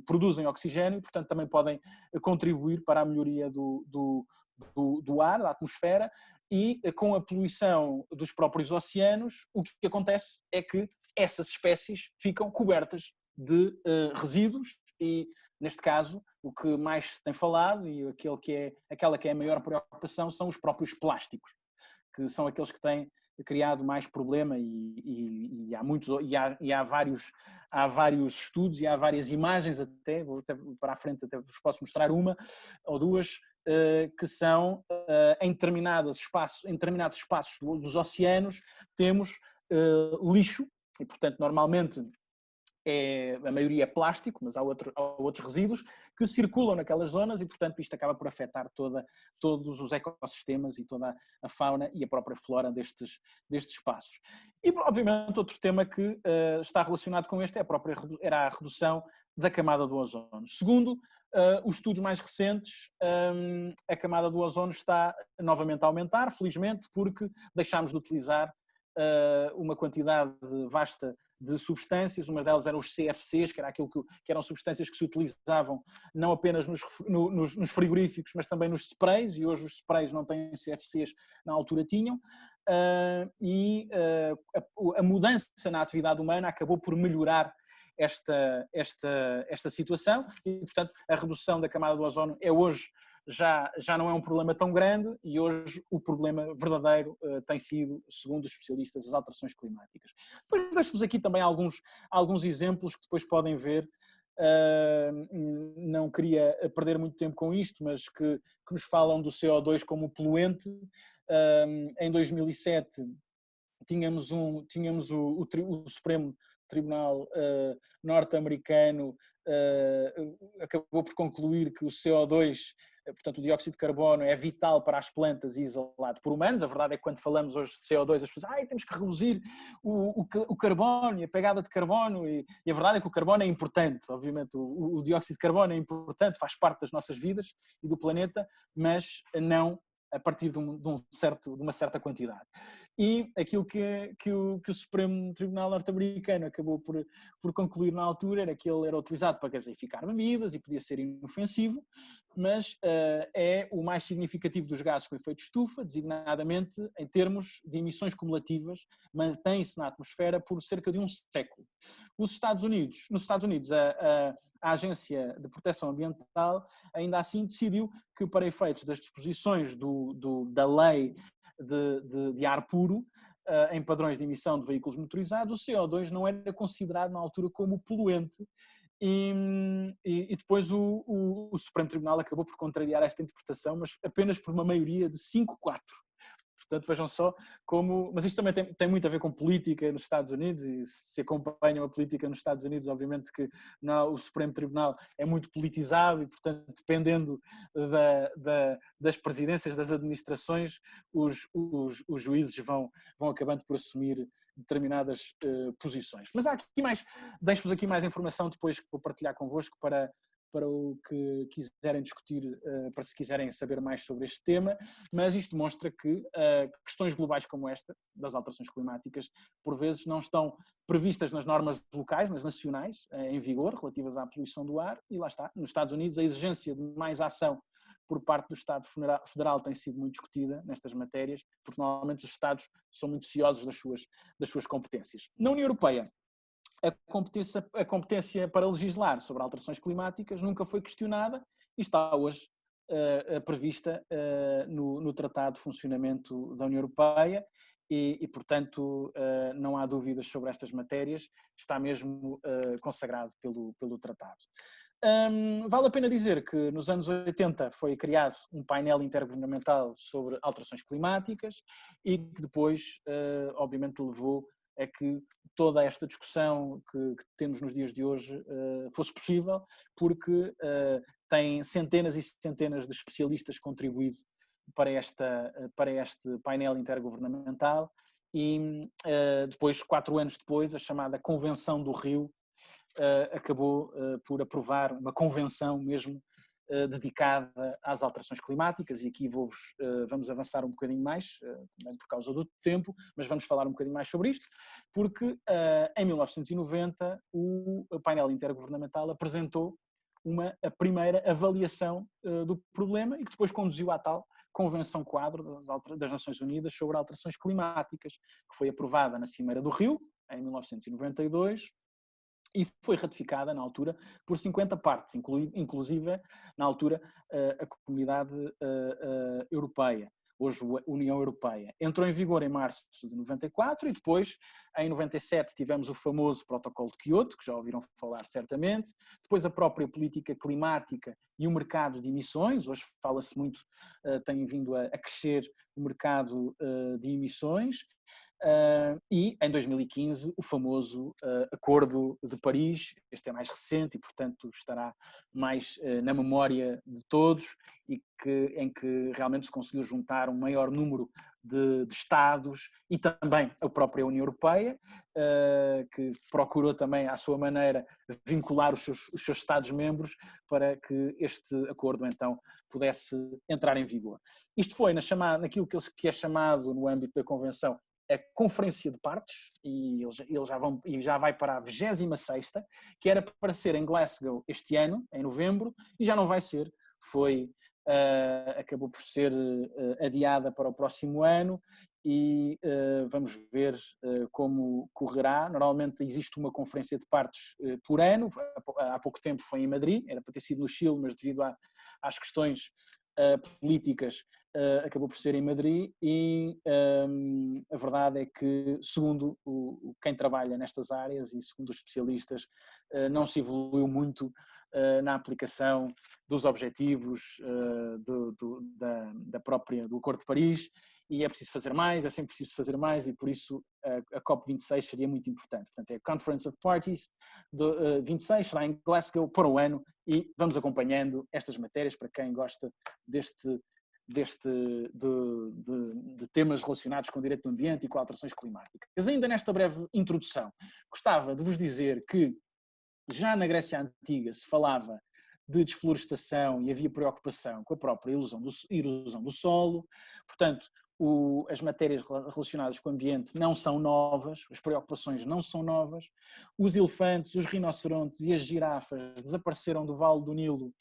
produzem oxigênio e, portanto, também podem contribuir para a melhoria do ar, da atmosfera, e com a poluição dos próprios oceanos, o que acontece é que essas espécies ficam cobertas de resíduos e, neste caso, o que mais se tem falado e aquela que é a maior preocupação são os próprios plásticos, que são aqueles que têm criado mais problema e há vários estudos e há várias imagens até para a frente até vos posso mostrar uma ou duas que são em determinados espaços dos oceanos temos lixo e, portanto, normalmente a maioria é plástico, mas há outros resíduos que circulam naquelas zonas e, portanto, isto acaba por afetar todos os ecossistemas e toda a fauna e a própria flora destes espaços. E, obviamente, outro tema que está relacionado com este era a redução da camada do ozono. Segundo os estudos mais recentes, a camada do ozono está novamente a aumentar, felizmente, porque deixámos de utilizar uma quantidade vasta de substâncias, uma delas eram os CFCs, que eram substâncias que se utilizavam não apenas nos frigoríficos, mas também nos sprays, e hoje os sprays não têm CFCs, na altura tinham, e a mudança na atividade humana acabou por melhorar esta situação e, portanto, a redução da camada do ozono hoje já não é um problema tão grande e hoje o problema verdadeiro tem sido, segundo os especialistas, as alterações climáticas. Depois deixo-vos aqui também alguns exemplos que depois podem ver. Não queria perder muito tempo com isto, mas que nos falam do CO2 como poluente. Em 2007 tínhamos o Supremo Tribunal norte-americano acabou por concluir que o CO2, portanto o dióxido de carbono, é vital para as plantas e isolado por humanos. A verdade é que quando falamos hoje de CO2 as pessoas temos que reduzir o carbono e a pegada de carbono e a verdade é que o carbono é importante, obviamente o dióxido de carbono é importante, faz parte das nossas vidas e do planeta, mas não a partir de uma certa quantidade. e aquilo que o Supremo Tribunal norte-americano acabou por concluir na altura era que ele era utilizado para gaseificar bebidas e podia ser inofensivo, mas é o mais significativo dos gases com efeito de estufa, designadamente em termos de emissões cumulativas, mantém-se na atmosfera por cerca de um século. Nos Estados Unidos, a Agência de Proteção Ambiental ainda assim decidiu que, para efeitos das disposições da lei de ar puro, em padrões de emissão de veículos motorizados, o CO2 não era considerado na altura como poluente, e depois o Supremo Tribunal acabou por contrariar esta interpretação, mas apenas por uma maioria de 5-4. Portanto, vejam só como... Mas isto também tem muito a ver com política nos Estados Unidos, e se acompanham a política nos Estados Unidos, obviamente que o Supremo Tribunal é muito politizado e, portanto, dependendo das presidências, das administrações, os juízes vão acabando por assumir determinadas posições. Mas há aqui mais... Deixo-vos aqui mais informação depois que vou partilhar convosco para o que quiserem discutir, para se quiserem saber mais sobre este tema, mas isto demonstra que questões globais como esta, das alterações climáticas, por vezes não estão previstas nas normas locais, nas nacionais, em vigor, relativas à poluição do ar, e lá está. Nos Estados Unidos, a exigência de mais ação por parte do Estado Federal tem sido muito discutida nestas matérias, porque normalmente os Estados são muito ciosos das suas competências. Na União Europeia, a competência para legislar sobre alterações climáticas nunca foi questionada e está hoje prevista no Tratado de Funcionamento da União Europeia e portanto, não há dúvidas sobre estas matérias, está mesmo consagrado pelo Tratado. Vale a pena dizer que nos anos 80 foi criado um painel intergovernamental sobre alterações climáticas e que depois, obviamente, levou a que toda esta discussão que temos nos dias de hoje fosse possível, porque tem centenas e centenas de especialistas contribuído para este painel intergovernamental e depois, 4 anos depois, a chamada Convenção do Rio acabou por aprovar uma convenção mesmo dedicada às alterações climáticas, e aqui vamos avançar um bocadinho mais, também por causa do tempo, mas vamos falar um bocadinho mais sobre isto, porque em 1990 o painel intergovernamental apresentou a primeira avaliação do problema e que depois conduziu à tal Convenção Quadro das Nações Unidas sobre alterações climáticas, que foi aprovada na Cimeira do Rio, em 1992, e foi ratificada na altura por 50 partes, inclusive na altura a Comunidade Europeia, hoje a União Europeia. Entrou em vigor em março de 94 e depois, em 97, tivemos o famoso Protocolo de Kyoto, que já ouviram falar certamente, depois a própria política climática e o mercado de emissões, hoje fala-se muito, tem vindo a crescer o mercado de emissões, e em 2015 o famoso Acordo de Paris, este é mais recente e portanto estará mais na memória de todos e em que realmente se conseguiu juntar um maior número de Estados e também a própria União Europeia, que procurou também à sua maneira vincular os seus Estados-membros para que este acordo então pudesse entrar em vigor. Isto foi naquilo que é chamado no âmbito da Convenção a Conferência de Partes, e ele já vai para a 26ª, que era para ser em Glasgow este ano, em novembro, e já não vai ser, acabou por ser adiada para o próximo ano, e vamos ver como correrá. Normalmente existe uma conferência de partes por ano, há pouco tempo foi em Madrid, era para ter sido no Chile, mas devido às questões políticas acabou por ser em Madrid, e a verdade é que, segundo quem trabalha nestas áreas e segundo os especialistas, não se evoluiu muito na aplicação dos objetivos do Acordo de Paris, e é preciso fazer mais, é sempre preciso fazer mais, e por isso a COP26 seria muito importante. Portanto, é a Conference of Parties 26, será em Glasgow para o ano, e vamos acompanhando estas matérias para quem gosta de temas relacionados com o direito do ambiente e com alterações climáticas. Ainda nesta breve introdução, gostava de vos dizer que já na Grécia Antiga se falava de desflorestação e havia preocupação com a própria erosão do solo. Portanto, as matérias relacionadas com o ambiente não são novas, as preocupações não são novas, os elefantes, os rinocerontes e as girafas desapareceram do Vale do Nilo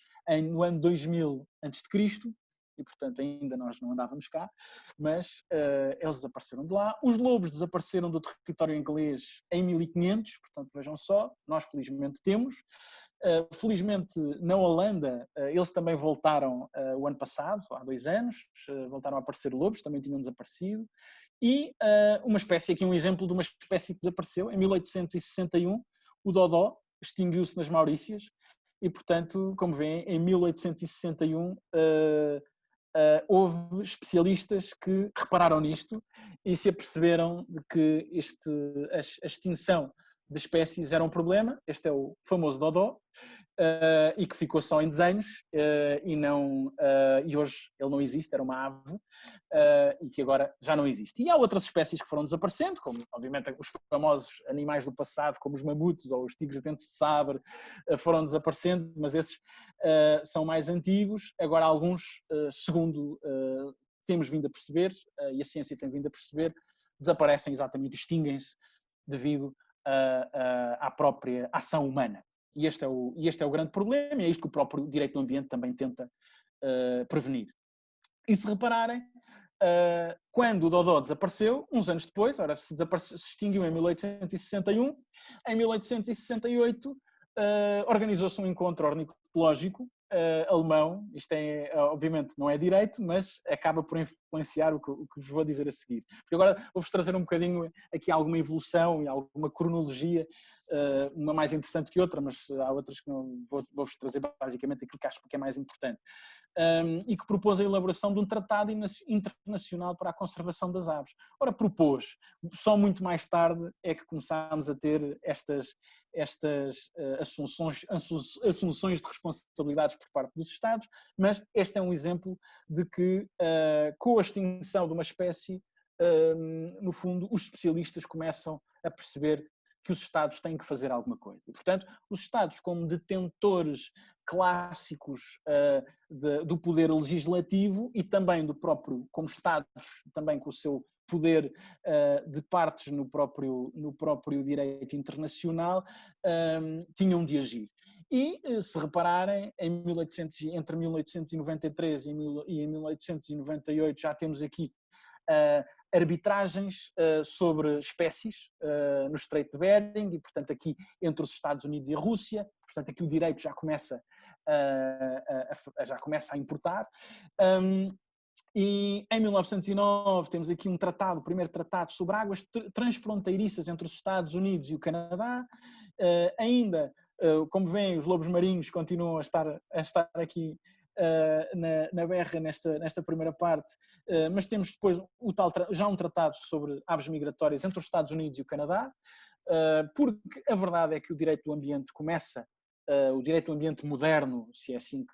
no ano 2000 a.C., e portanto ainda nós não andávamos cá, mas eles desapareceram de lá. Os lobos desapareceram do território inglês em 1500, portanto vejam só, nós felizmente temos. Felizmente na Holanda eles também voltaram o ano passado, há 2 anos, voltaram a aparecer lobos, também tinham desaparecido. E uma espécie, aqui um exemplo de uma espécie que desapareceu, em 1861, o dodó extinguiu-se nas Maurícias e, portanto, como veem, em 1861 houve especialistas que repararam nisto e se aperceberam de que a extinção de espécies era um problema. Este é o famoso dodó, e que ficou só em desenhos, e hoje ele não existe, era uma ave, e que agora já não existe. E há outras espécies que foram desaparecendo, como obviamente os famosos animais do passado, como os mamutes ou os tigres de dente de sabre, foram desaparecendo, mas esses são mais antigos. Agora alguns, segundo temos vindo a perceber, e a ciência tem vindo a perceber, desaparecem exatamente, extinguem-se devido à própria ação humana. E este é o grande problema, e é isto que o próprio direito do ambiente também tenta prevenir. E se repararem, quando o dodó desapareceu, uns anos depois, se extinguiu em 1861, em 1868 organizou-se um encontro ornitológico alemão. Isto obviamente não é direito, mas acaba por influenciar o que vos vou dizer a seguir. Porque agora vou-vos trazer um bocadinho aqui alguma evolução e alguma cronologia, uma mais interessante que outra, mas há outras que não vou-vos trazer basicamente aquilo que acho que é mais importante. E que propôs a elaboração de um tratado internacional para a conservação das aves. Ora, propôs, só muito mais tarde é que começámos a ter estas assunções de responsabilidades por parte dos Estados, mas este é um exemplo de que, com a extinção de uma espécie, no fundo, os especialistas começam a perceber que os Estados têm que fazer alguma coisa. E, portanto, os Estados, como detentores clássicos do poder legislativo e também do próprio, como Estados, também com o seu poder de partes no próprio direito internacional, tinham de agir. E, se repararem, entre 1893 e 1898 já temos aqui arbitragens sobre espécies no Estreito de Bering e, portanto, aqui entre os Estados Unidos e a Rússia. Portanto, aqui o direito já começa a importar. E em 1909 temos aqui o primeiro tratado sobre águas transfronteiriças entre os Estados Unidos e o Canadá. Ainda, como veem, os lobos marinhos continuam a estar aqui na berra nesta primeira parte, mas temos depois já um tratado sobre aves migratórias entre os Estados Unidos e o Canadá, porque a verdade é que o direito do ambiente o direito do ambiente moderno, se é assim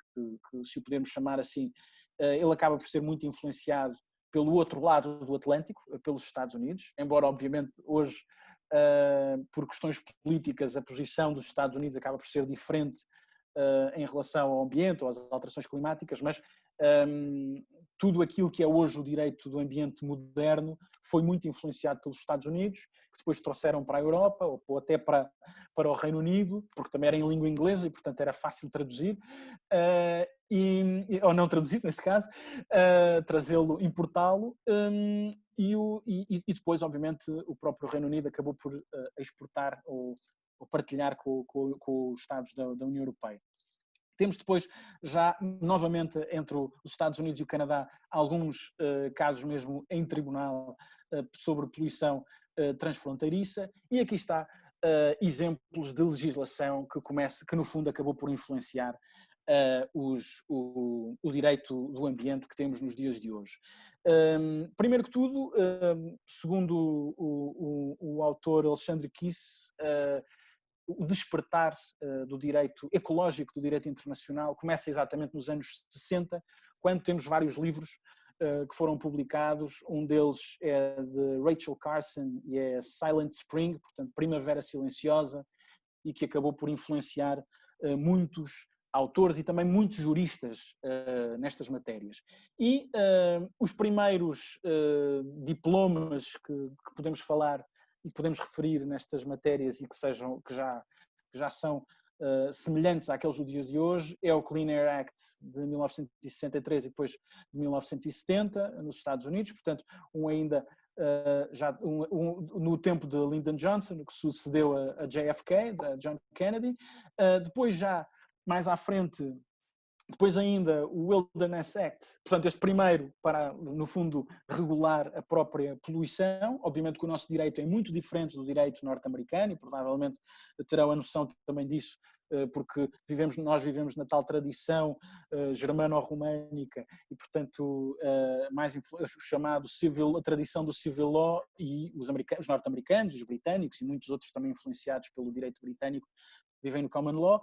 se o podemos chamar assim, ele acaba por ser muito influenciado pelo outro lado do Atlântico, pelos Estados Unidos, embora obviamente hoje, por questões políticas, a posição dos Estados Unidos acaba por ser diferente em relação ao ambiente ou às alterações climáticas, mas tudo aquilo que é hoje o direito do ambiente moderno foi muito influenciado pelos Estados Unidos, que depois trouxeram para a Europa ou até para o Reino Unido, porque também era em língua inglesa e, portanto, era fácil traduzir, ou não traduzir, neste caso, trazê-lo, importá-lo, e depois, obviamente, o próprio Reino Unido acabou por exportar ou partilhar com os Estados da União Europeia. Temos depois, já novamente entre os Estados Unidos e o Canadá, alguns casos mesmo em tribunal sobre poluição transfronteiriça, e aqui está exemplos de legislação que no fundo acabou por influenciar o direito do ambiente que temos nos dias de hoje. Primeiro que tudo, segundo o autor Alexandre Kiss, o despertar do direito ecológico, do direito internacional, começa exatamente nos anos 60, quando temos vários livros que foram publicados. Um deles é de Rachel Carson e é Silent Spring, portanto Primavera Silenciosa, e que acabou por influenciar muitos autores e também muitos juristas nestas matérias. E os primeiros diplomas que podemos falar e podemos referir nestas matérias e que já são semelhantes àqueles dos dias de hoje é o Clean Air Act de 1963 e depois de 1970 nos Estados Unidos, portanto ainda no tempo de Lyndon Johnson, que sucedeu a JFK, da John Kennedy. Depois já mais à frente, depois ainda o Wilderness Act, portanto este primeiro para, no fundo, regular a própria poluição. Obviamente que o nosso direito é muito diferente do direito norte-americano e provavelmente terão a noção também disso, porque nós vivemos na tal tradição germano-românica e, portanto, a tradição do civil law, e os norte-americanos, os britânicos e muitos outros também influenciados pelo direito britânico vivem no common law,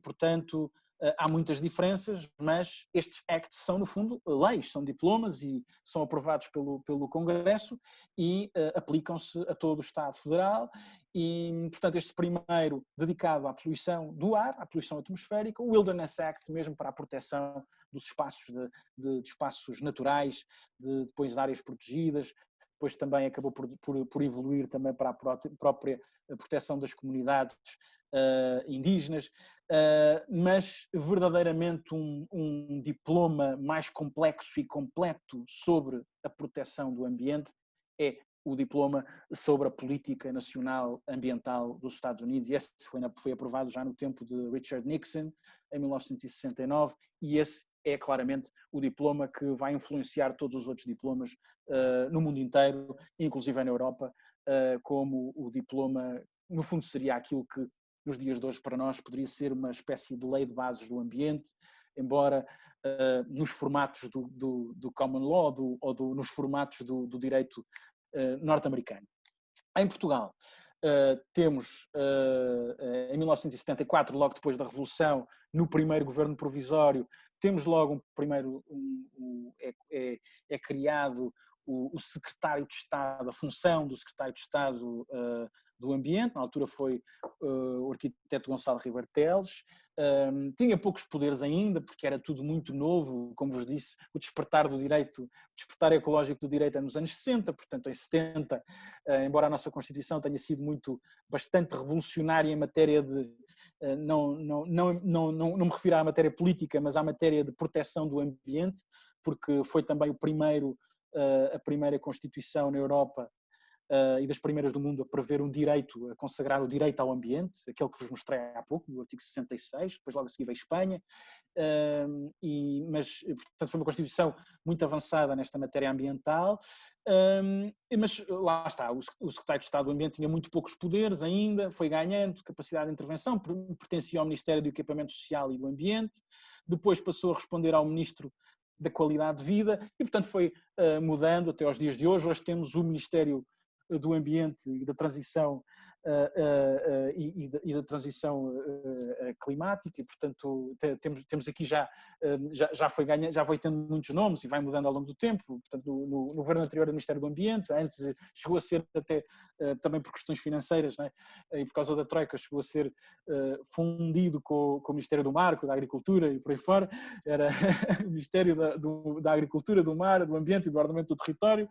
portanto, há muitas diferenças, mas estes acts são, no fundo, leis, são diplomas e são aprovados pelo Congresso e aplicam-se a todo o Estado Federal. E, portanto, este primeiro dedicado à poluição do ar, à poluição atmosférica, o Wilderness Act mesmo para a proteção dos espaços, de espaços naturais, depois de áreas protegidas. Depois também acabou por evoluir também para a própria proteção das comunidades indígenas, mas verdadeiramente um diploma mais complexo e completo sobre a proteção do ambiente é o diploma sobre a política nacional ambiental dos Estados Unidos, e esse foi aprovado já no tempo de Richard Nixon, em 1969, e esse é claramente o diploma que vai influenciar todos os outros diplomas no mundo inteiro, inclusive na Europa, como o diploma, no fundo seria aquilo que nos dias de hoje para nós poderia ser uma espécie de lei de bases do ambiente, embora nos formatos do common law nos formatos do direito norte-americano. Em Portugal, temos em 1974, logo depois da Revolução, no primeiro governo provisório, temos logo é criado o secretário de Estado, a função do secretário de Estado do Ambiente. Na altura foi o arquiteto Gonçalo Ribeiro Teles. Tinha poucos poderes ainda, porque era tudo muito novo, como vos disse, o despertar ecológico do direito é nos anos 60, portanto em 70, embora a nossa Constituição tenha sido bastante revolucionária em matéria de, não me refiro à matéria política, mas à matéria de proteção do ambiente, porque foi também a primeira Constituição na Europa e das primeiras do mundo a prever a consagrar o direito ao ambiente, aquele que vos mostrei há pouco, do artigo 66, depois logo a seguir veio Espanha, mas portanto foi uma Constituição muito avançada nesta matéria ambiental, mas lá está, o secretário de Estado do Ambiente tinha muito poucos poderes ainda, foi ganhando capacidade de intervenção, pertencia ao Ministério do Equipamento Social e do Ambiente, depois passou a responder ao Ministro da Qualidade de Vida e portanto foi mudando até aos dias de hoje. Hoje temos o Ministério do Ambiente e da Transição e da transição climática, e portanto temos aqui já foi tendo muitos nomes e vai mudando ao longo do tempo. Portanto no governo anterior do Ministério do Ambiente, antes chegou a ser até também por questões financeiras, né, e por causa da Troika chegou a ser fundido com o Ministério do Mar, com o da Agricultura e por aí fora, era o Ministério da Agricultura, do Mar, do Ambiente e do Ordenamento do Território.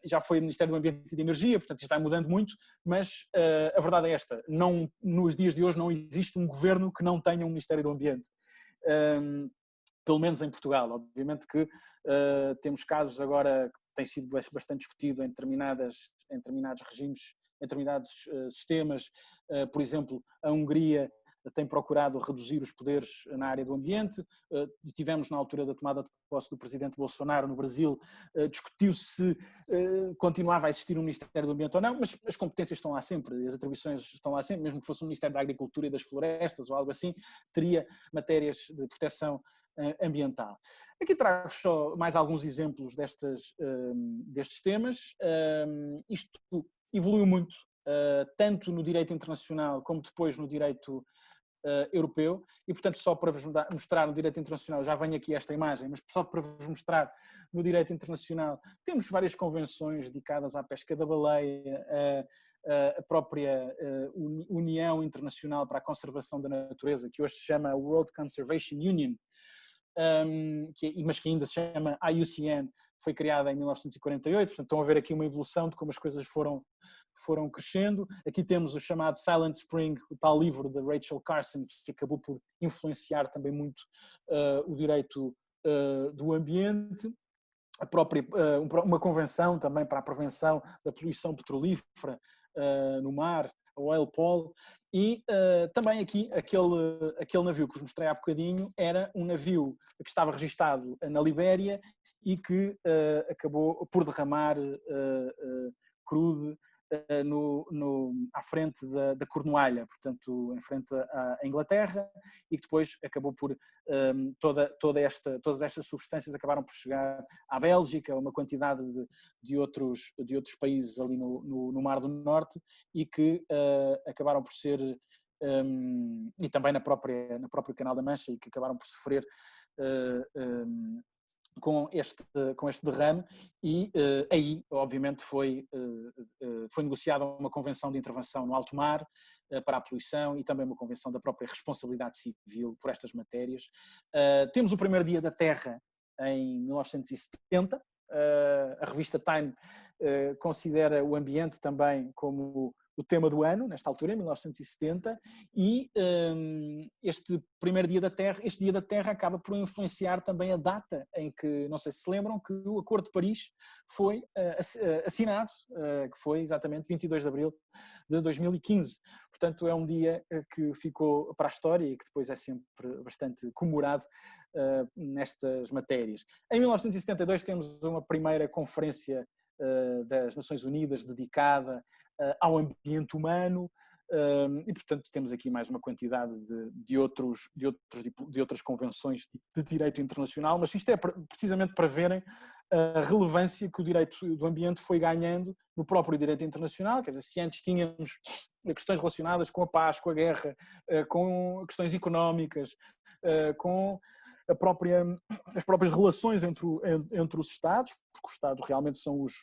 Já foi o Ministério do Ambiente e de Energia, portanto isto vai mudando muito, mas a verdade é esta, nos dias de hoje não existe um governo que não tenha um Ministério do Ambiente, pelo menos em Portugal. Obviamente que temos casos agora que têm sido bastante discutidos em determinados regimes, em determinados sistemas, por exemplo, a Hungria tem procurado reduzir os poderes na área do ambiente. Tivemos na altura da tomada de posse do presidente Bolsonaro no Brasil, discutiu-se se continuava a existir um Ministério do Ambiente ou não, mas as competências estão lá sempre, as atribuições estão lá sempre, mesmo que fosse um Ministério da Agricultura e das Florestas ou algo assim, teria matérias de proteção ambiental. Aqui trago só mais alguns exemplos destes temas. Isto evoluiu muito, tanto no direito internacional como depois no direito europeu, e portanto só para vos mostrar no direito internacional, já venho aqui esta imagem, mas só para vos mostrar no direito internacional, temos várias convenções dedicadas à pesca da baleia, a própria União Internacional para a Conservação da Natureza, que hoje se chama World Conservation Union, mas que ainda se chama IUCN, foi criada em 1948, portanto estão a ver aqui uma evolução de como as coisas foram crescendo. Aqui temos o chamado Silent Spring, o tal livro de Rachel Carson, que acabou por influenciar também muito o direito do ambiente. A própria, uma convenção também para a prevenção da poluição petrolífera no mar, a Oil Poll, e também aqui aquele navio que vos mostrei há bocadinho era um navio que estava registado na Libéria e que acabou por derramar crude à frente da Cornualha, portanto, em frente à Inglaterra, e que depois acabou por todas estas substâncias acabaram por chegar à Bélgica, uma quantidade de outros países ali no Mar do Norte, e que acabaram por ser, e também no próprio Canal da Mancha, e que acabaram por sofrer com este derrame, e aí obviamente foi negociada uma convenção de intervenção no alto mar para a poluição, e também uma convenção da própria responsabilidade civil por estas matérias. Temos o primeiro Dia da Terra em 1970, a revista Time considera o ambiente também como o tema do ano, nesta altura, em 1970, e este primeiro Dia da Terra, este Dia da Terra acaba por influenciar também a data em que, não sei se lembram, que o Acordo de Paris foi assinado, que foi exatamente 22 de abril de 2015. Portanto, é um dia que ficou para a história e que depois é sempre bastante comemorado nestas matérias. Em 1972 temos uma primeira conferência das Nações Unidas dedicada ao ambiente humano, e portanto temos aqui mais uma quantidade de outras convenções de direito internacional, mas isto é precisamente para verem a relevância que o direito do ambiente foi ganhando no próprio direito internacional. Quer dizer, se antes tínhamos questões relacionadas com a paz, com a guerra, com questões económicas, com as próprias relações entre os Estados, porque o Estado realmente são os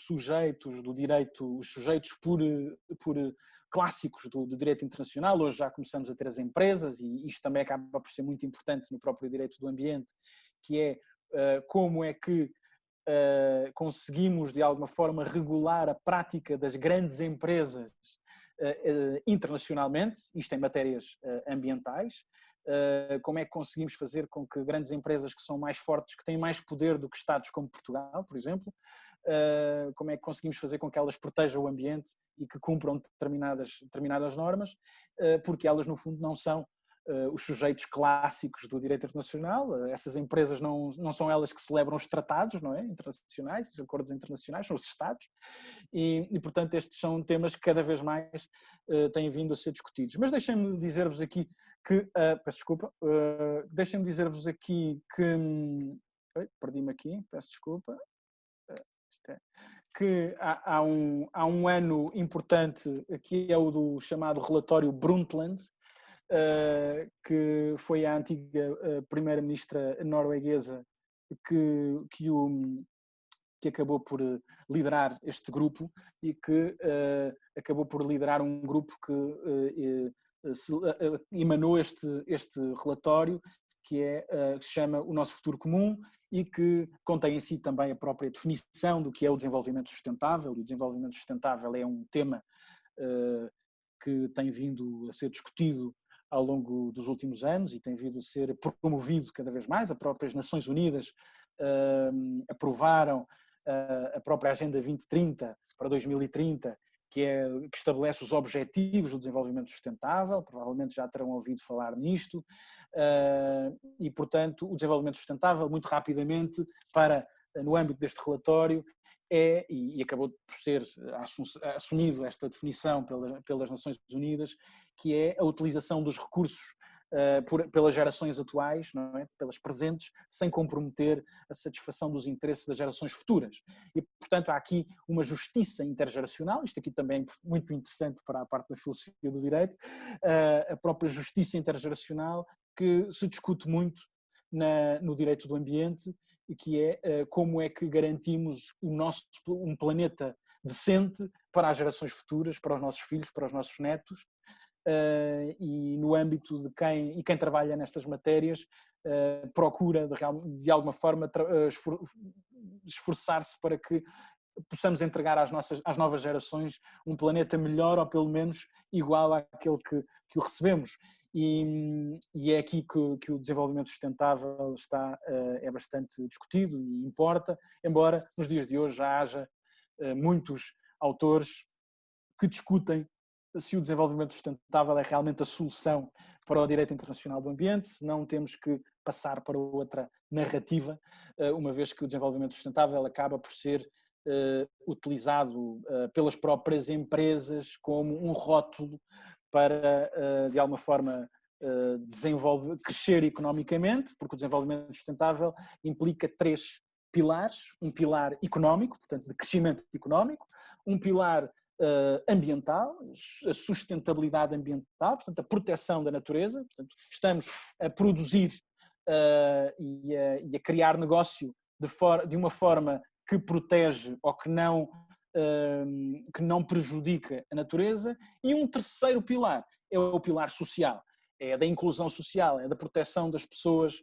sujeitos do direito, os sujeitos por clássicos do direito internacional. Hoje já começamos a ter as empresas, e isto também acaba por ser muito importante no próprio direito do ambiente, que é como é que conseguimos de alguma forma regular a prática das grandes empresas internacionalmente, isto em matérias ambientais. Como é que conseguimos fazer com que grandes empresas que são mais fortes, que têm mais poder do que Estados como Portugal, por exemplo, como é que conseguimos fazer com que elas protejam o ambiente e que cumpram determinadas normas, porque elas no fundo não são os sujeitos clássicos do direito internacional. Essas empresas não são elas que celebram os tratados, não é, internacionais, os acordos internacionais, são os Estados, e portanto estes são temas que cada vez mais têm vindo a ser discutidos. Mas deixem-me dizer-vos aqui que, peço desculpa, deixem-me dizer-vos aqui que, perdi-me aqui, peço desculpa, que há um ano importante, que é o do chamado relatório Brundtland, que foi a antiga primeira-ministra norueguesa que acabou por liderar este grupo, e que acabou por liderar um grupo que emanou este relatório, que se chama O Nosso Futuro Comum, e que contém em si também a própria definição do que é o desenvolvimento sustentável. O desenvolvimento sustentável é um tema que tem vindo a ser discutido ao longo dos últimos anos e tem vindo a ser promovido cada vez mais. As próprias Nações Unidas aprovaram a própria Agenda 2030 para 2030, que estabelece os objetivos do desenvolvimento sustentável. Provavelmente já terão ouvido falar nisto, e portanto o desenvolvimento sustentável, muito rapidamente, no âmbito deste relatório, e acabou por ser assumido esta definição pelas Nações Unidas, que é a utilização dos recursos pelas gerações atuais, não é? Pelas presentes, sem comprometer a satisfação dos interesses das gerações futuras. E, portanto, há aqui uma justiça intergeracional, isto aqui também é muito interessante para a parte da filosofia do direito, a própria justiça intergeracional que se discute muito no direito do ambiente, e que é como é que garantimos um planeta decente para as gerações futuras, para os nossos filhos, para os nossos netos, e no âmbito de quem trabalha nestas matérias procura de alguma forma esforçar-se para que possamos entregar às novas gerações um planeta melhor, ou pelo menos igual àquele que o recebemos. E é aqui que o desenvolvimento sustentável é bastante discutido e importa, embora nos dias de hoje já haja muitos autores que discutem se o desenvolvimento sustentável é realmente a solução para o direito internacional do ambiente, se não temos que passar para outra narrativa, uma vez que o desenvolvimento sustentável acaba por ser utilizado pelas próprias empresas como um rótulo para, de alguma forma, crescer economicamente, porque o desenvolvimento sustentável implica 3 pilares: um pilar económico, portanto, de crescimento económico, um pilar ambiental, a sustentabilidade ambiental, portanto, a proteção da natureza, portanto, estamos a produzir e a criar negócio de uma forma que protege ou que não prejudica a natureza, e um terceiro pilar é o pilar social, é da inclusão social, é da proteção das pessoas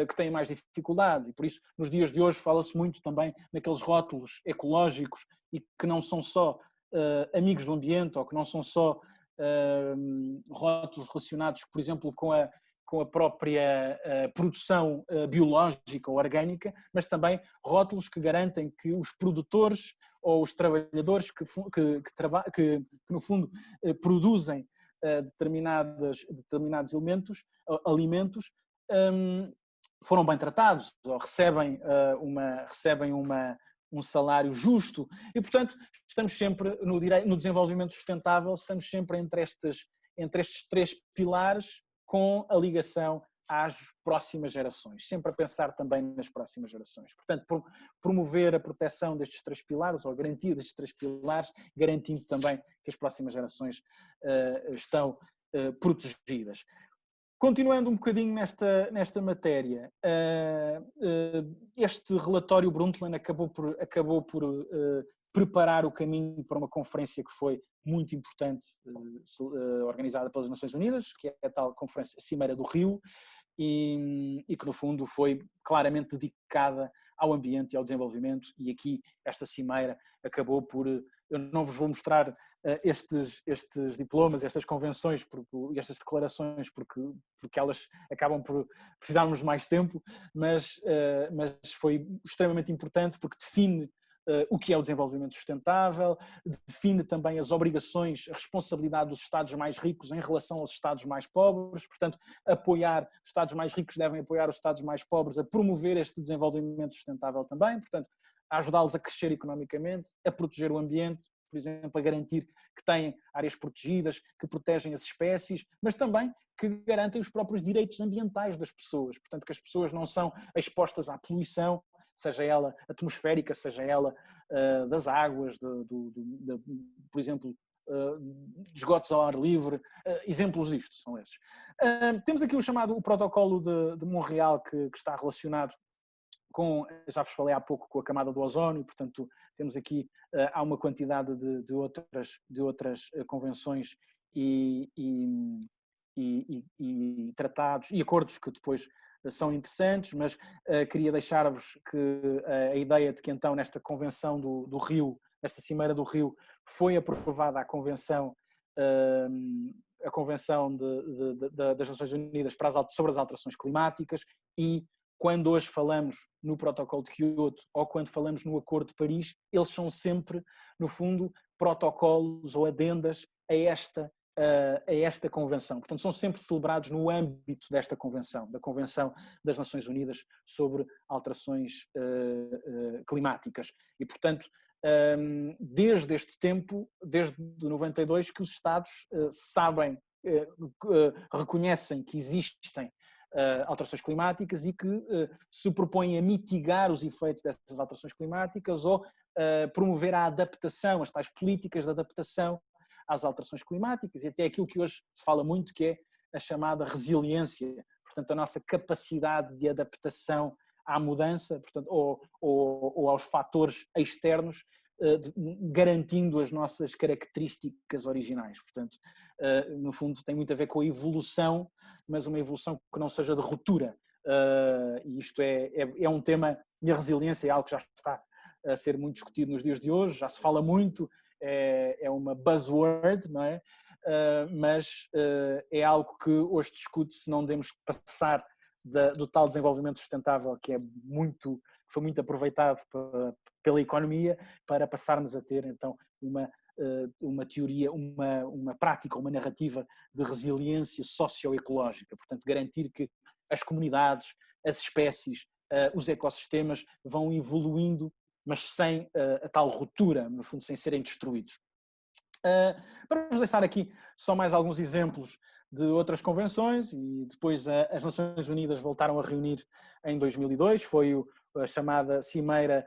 que têm mais dificuldades, e por isso nos dias de hoje fala-se muito também naqueles rótulos ecológicos e que não são só amigos do ambiente, ou que não são só rótulos relacionados, por exemplo, com a própria produção biológica ou orgânica, mas também rótulos que garantem que os produtores ou os trabalhadores que no fundo produzem determinados alimentos foram bem tratados, ou recebem um salário justo, e portanto estamos sempre no desenvolvimento sustentável, estamos sempre entre estes 3 pilares, com a ligação às próximas gerações, sempre a pensar também nas próximas gerações. Portanto, promover a proteção destes 3 pilares, ou a garantia destes 3 pilares, garantindo também que as próximas gerações estão protegidas. Continuando um bocadinho nesta matéria, este relatório Brundtland acabou por preparar o caminho para uma conferência que foi muito importante, organizada pelas Nações Unidas, que é a tal conferência Cimeira do Rio, e que no fundo foi claramente dedicada ao ambiente e ao desenvolvimento, e aqui esta cimeira acabou por... Eu não vos vou mostrar estes diplomas, estas convenções e estas declarações, porque elas acabam por precisarmos de mais tempo, mas foi extremamente importante porque define o que é o desenvolvimento sustentável, define também as obrigações, a responsabilidade dos Estados mais ricos em relação aos Estados mais pobres, portanto, os Estados mais ricos devem apoiar os Estados mais pobres a promover este desenvolvimento sustentável também, portanto, a ajudá-los a crescer economicamente, a proteger o ambiente, por exemplo, a garantir que têm áreas protegidas, que protegem as espécies, mas também que garantem os próprios direitos ambientais das pessoas, portanto, que as pessoas não são expostas à poluição, seja ela atmosférica, seja ela das águas, por exemplo, de esgotos ao ar livre, exemplos disto são esses. Temos aqui o protocolo de Montreal, que está relacionado já vos falei há pouco, com a camada do ozónio, portanto temos aqui, há uma quantidade de outras convenções e tratados e acordos que depois são interessantes, mas queria deixar-vos a ideia de que então nesta convenção do Rio, nesta Cimeira do Rio, foi aprovada a convenção das Nações Unidas sobre as alterações climáticas, e quando hoje falamos no protocolo de Kyoto ou quando falamos no Acordo de Paris, eles são sempre, no fundo, protocolos ou adendas a esta convenção. Portanto, são sempre celebrados no âmbito desta convenção, da Convenção das Nações Unidas sobre alterações climáticas. E, portanto, desde este tempo, desde 92, que os Estados sabem reconhecem que existem alterações climáticas e que se propõem a mitigar os efeitos dessas alterações climáticas ou promover a adaptação, as tais políticas de adaptação às alterações climáticas e até aquilo que hoje se fala muito, que é a chamada resiliência, portanto a nossa capacidade de adaptação à mudança, portanto, ou aos fatores externos, garantindo as nossas características originais. Portanto, no fundo tem muito a ver com a evolução, mas uma evolução que não seja de ruptura. E isto é um tema, e a resiliência é algo que já está a ser muito discutido nos dias de hoje, já se fala muito, é uma buzzword, não é? Mas é algo que hoje discute-se, não devemos passar do tal desenvolvimento sustentável que foi muito aproveitado pela economia, para passarmos a ter então uma teoria, uma prática, uma narrativa de resiliência socioecológica, portanto garantir que as comunidades, as espécies, os ecossistemas vão evoluindo, mas sem a tal ruptura, no fundo sem serem destruídos. Para vos deixar aqui só mais alguns exemplos de outras convenções, e depois as Nações Unidas voltaram a reunir em 2002, foi a chamada Cimeira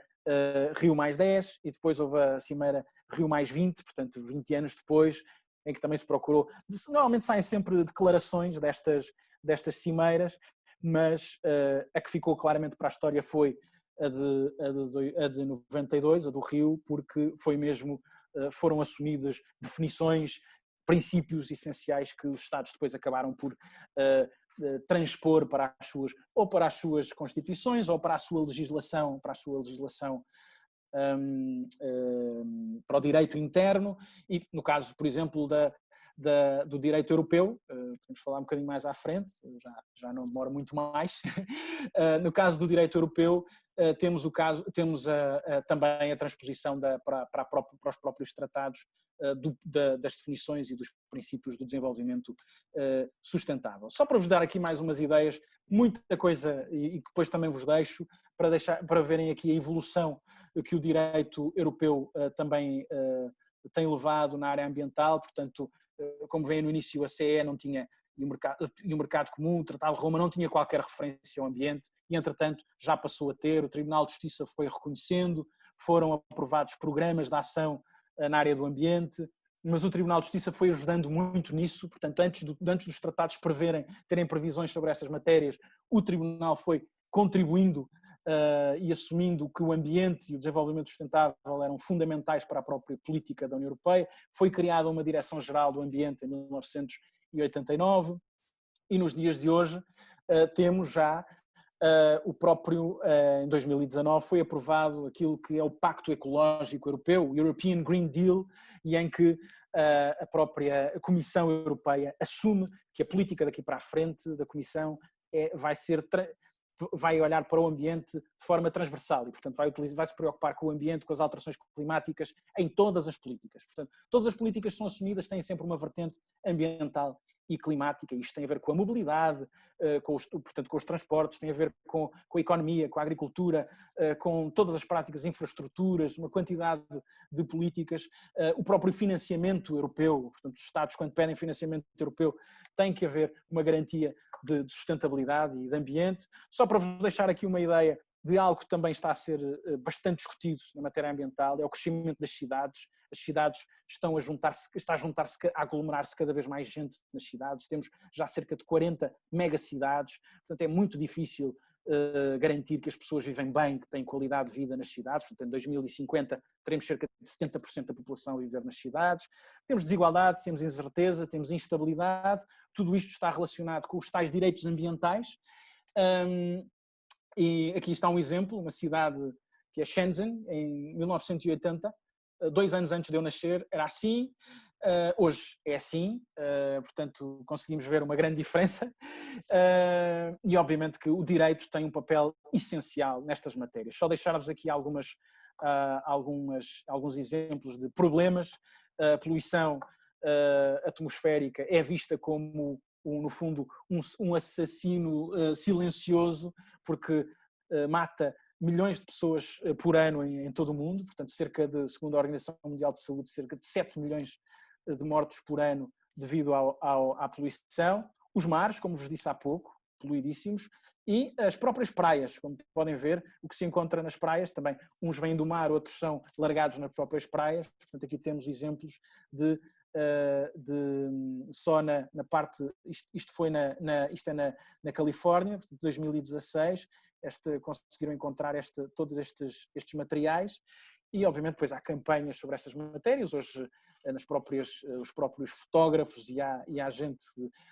Rio+10, e depois houve a Cimeira Rio+20, portanto 20 anos depois, em que também se procurou, normalmente saem sempre declarações destas cimeiras, mas a que ficou claramente para a história foi a de 92, a do Rio, porque foi mesmo, foram assumidas definições, princípios essenciais que os Estados depois acabaram por transpor para as suas constituições ou para a sua legislação, para o direito interno, e no caso, por exemplo, do direito europeu, podemos falar um bocadinho mais à frente, já não demoro muito mais. No caso do direito europeu, temos também a transposição para os próprios tratados das definições e dos princípios do desenvolvimento sustentável. Só para vos dar aqui mais umas ideias, muita coisa, e depois também vos deixo, para verem aqui a evolução que o direito europeu também tem levado na área ambiental. Portanto, como veem no início, a CE não tinha, e o mercado comum, o Tratado de Roma não tinha qualquer referência ao ambiente, e entretanto já passou a ter, o Tribunal de Justiça foi reconhecendo, foram aprovados programas de ação na área do ambiente, mas o Tribunal de Justiça foi ajudando muito nisso. Portanto, antes dos tratados terem previsões sobre essas matérias, o Tribunal foi contribuindo e assumindo que o ambiente e o desenvolvimento sustentável eram fundamentais para a própria política da União Europeia. Foi criada uma Direção-Geral do Ambiente em 1989 e nos dias de hoje temos já o próprio, em 2019 foi aprovado aquilo que é o Pacto Ecológico Europeu, o European Green Deal, e em que a própria Comissão Europeia assume que a política daqui para a frente da Comissão vai olhar para o ambiente de forma transversal e, portanto, vai se preocupar com o ambiente, com as alterações climáticas em todas as políticas. Portanto, todas as políticas que são assumidas têm sempre uma vertente ambiental e climática. Isto tem a ver com a mobilidade, portanto, com os transportes, tem a ver com a economia, com a agricultura, com todas as práticas, infraestruturas, uma quantidade de políticas, o próprio financiamento europeu. Portanto, os Estados, quando pedem financiamento europeu, tem que haver uma garantia de sustentabilidade e de ambiente. Só para vos deixar aqui uma ideia de algo que também está a ser bastante discutido na matéria ambiental, é o crescimento das cidades. As cidades está a aglomerar-se cada vez mais gente nas cidades, temos já cerca de 40 megacidades, portanto é muito difícil garantir que as pessoas vivem bem, que têm qualidade de vida nas cidades. Portanto, em 2050 teremos cerca de 70% da população a viver nas cidades. Temos desigualdade, temos incerteza, temos instabilidade, tudo isto está relacionado com os tais direitos ambientais. E aqui está um exemplo, uma cidade que é Shenzhen, em 1980, 2 anos antes de eu nascer, era assim, hoje é assim, portanto conseguimos ver uma grande diferença, e obviamente que o direito tem um papel essencial nestas matérias. Só deixar-vos aqui alguns exemplos de problemas. A poluição atmosférica é vista como, no fundo, um assassino silencioso, porque mata milhões de pessoas por ano em todo o mundo, portanto, segundo a Organização Mundial de Saúde, cerca de 7 milhões de mortos por ano devido à poluição, os mares, como vos disse há pouco, poluidíssimos, e as próprias praias, como podem ver, o que se encontra nas praias também, uns vêm do mar, outros são largados nas próprias praias, portanto aqui temos exemplos de só na parte, isto é na Califórnia, 2016, conseguiram encontrar todos estes materiais e obviamente depois há campanhas sobre estas matérias, hoje os próprios fotógrafos e há